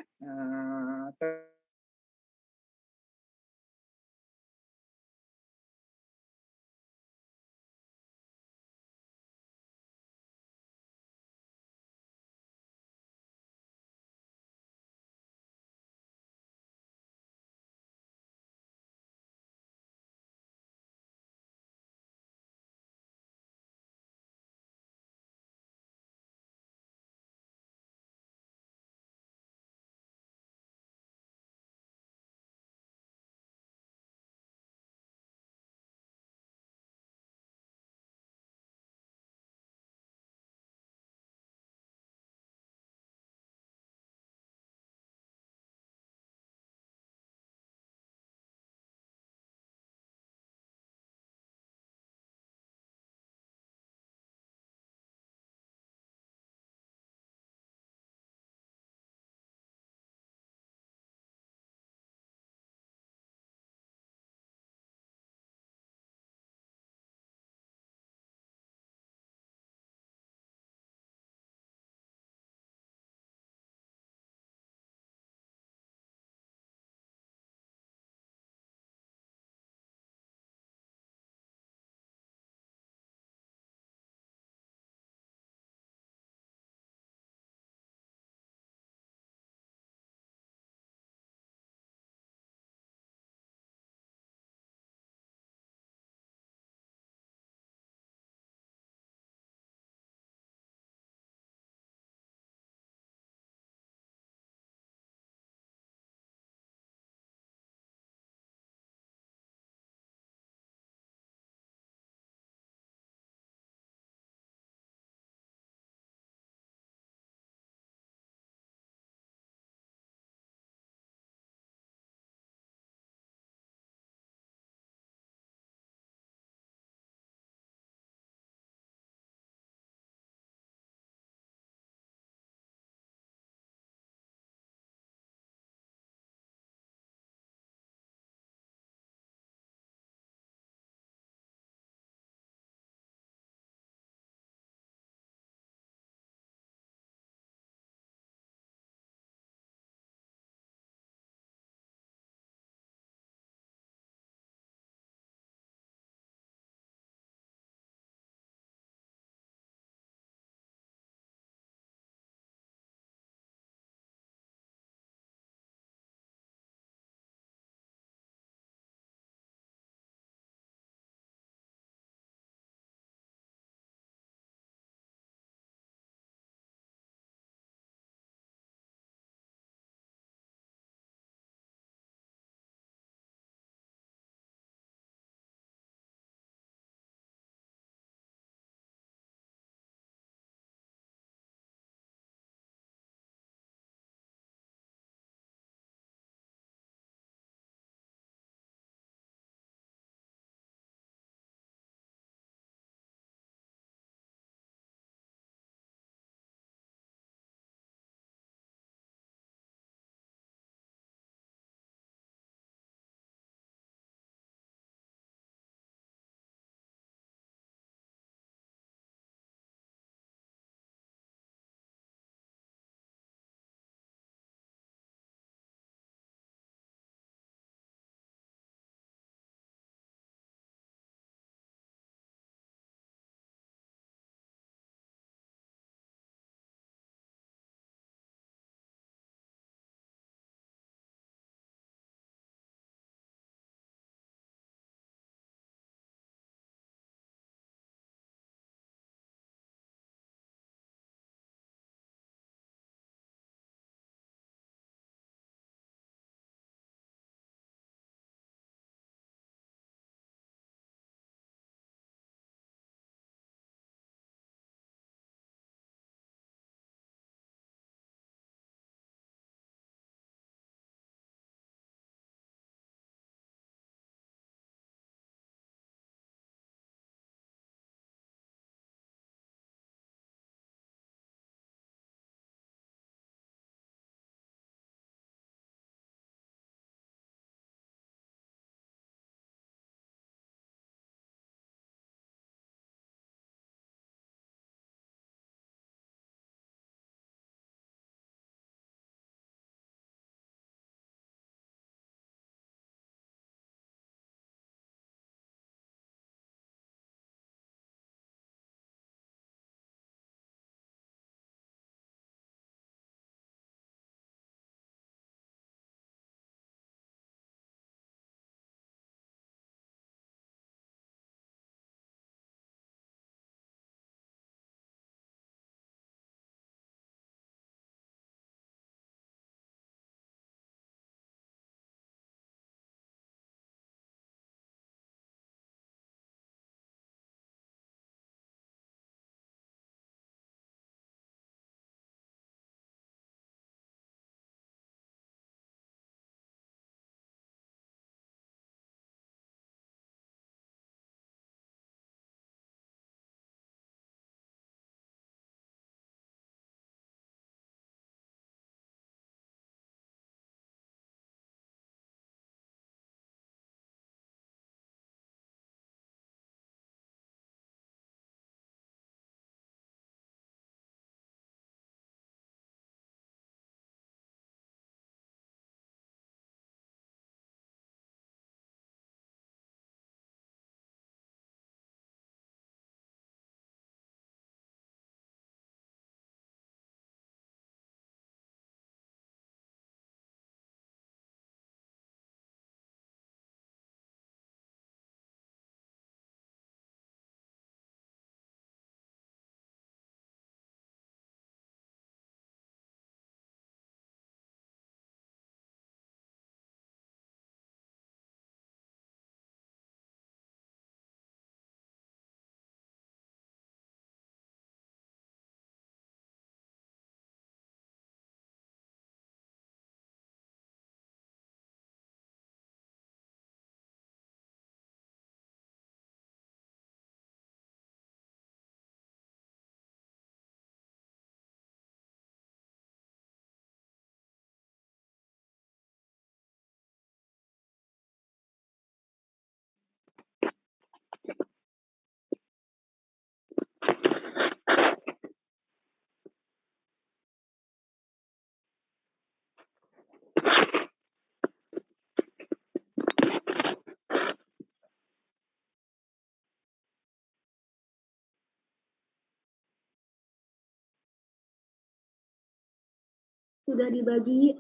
Speaker 3: sudah dibagi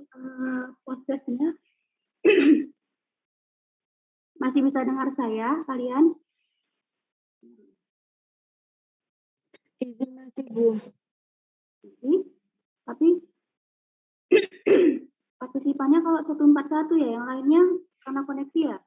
Speaker 3: podcastnya. Masih bisa dengar saya, kalian?
Speaker 6: Izin masih, Bu.
Speaker 3: Tapi partisipannya kalau 141 ya, yang lainnya karena koneksi ya?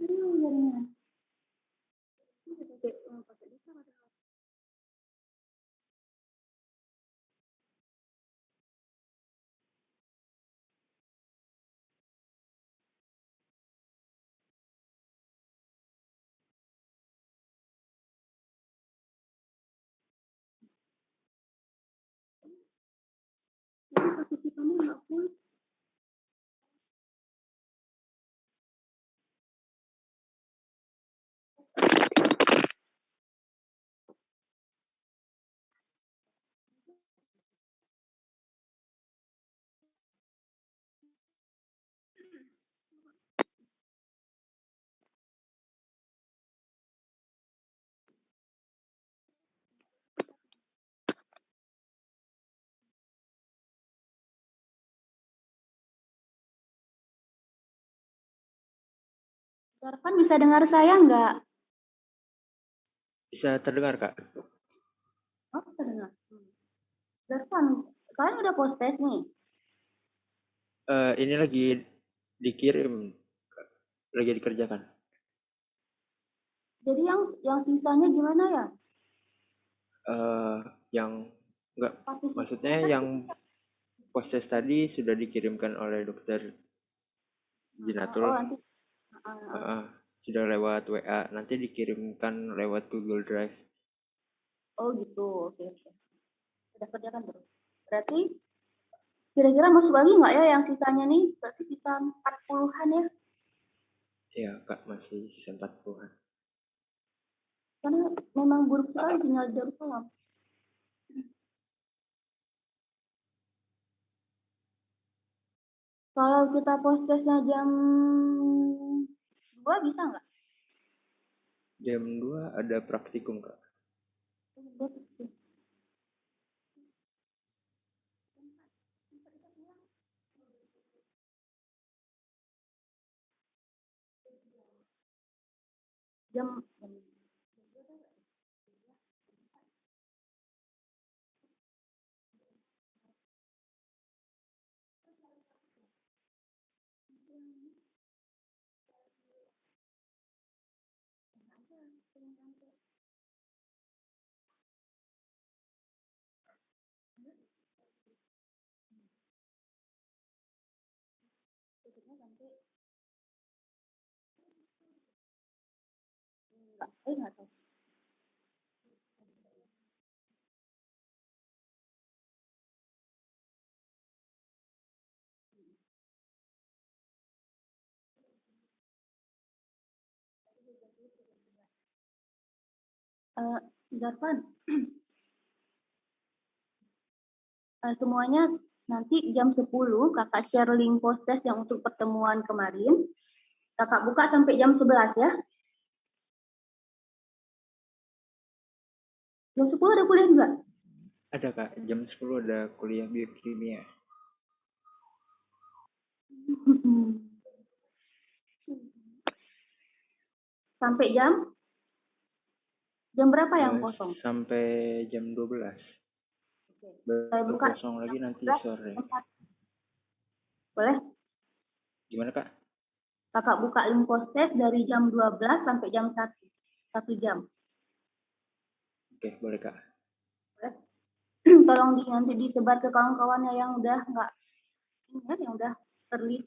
Speaker 3: Aduh, jaringan. Jadi partisipannya nggak full. Darpan bisa dengar saya nggak?
Speaker 2: Bisa terdengar, Kak?
Speaker 3: Oh, terdengar. Darpan, kalian udah post test nih?
Speaker 2: Ini lagi dikirim, Kak. Lagi dikerjakan.
Speaker 3: Jadi yang sisanya gimana ya?
Speaker 2: Yang enggak, maksudnya yang proses tadi sudah dikirimkan oleh dokter Zinatul.
Speaker 3: nanti.
Speaker 2: Sudah lewat WA, nanti dikirimkan lewat Google Drive.
Speaker 3: Oh gitu, oke. Sudah kerjakan terus. Berarti kira-kira masuk lagi nggak ya yang sisanya nih? Berarti sisa 40-an ya?
Speaker 2: Iya, Kak, masih sisa 40-an.
Speaker 3: Karena memang buruk sekali tinggal di Darussalam. Kalau kita postnya jam 2 bisa nggak?
Speaker 2: Jam 2 ada praktikum, Kak.
Speaker 3: Jam nggak tahu. Zarfan, semuanya nanti jam 10 kakak share link post test yang untuk pertemuan kemarin. Kakak buka sampai jam 11 ya. Jam 10 ada kuliah juga?
Speaker 2: Ada, Kak, jam 10 ada kuliah biokimia.
Speaker 3: Sampai jam berapa yang kosong?
Speaker 2: Sampai jam 12.
Speaker 3: Saya buka
Speaker 2: Kosong lagi nanti sore.
Speaker 3: Boleh?
Speaker 2: Gimana, Kak?
Speaker 3: Kakak buka link post test dari jam 12 sampai jam 1. 1 jam.
Speaker 2: Oke, boleh, Kak.
Speaker 3: Tolong nanti disebar ke kawan-kawannya yang udah nggak, yang udah terlist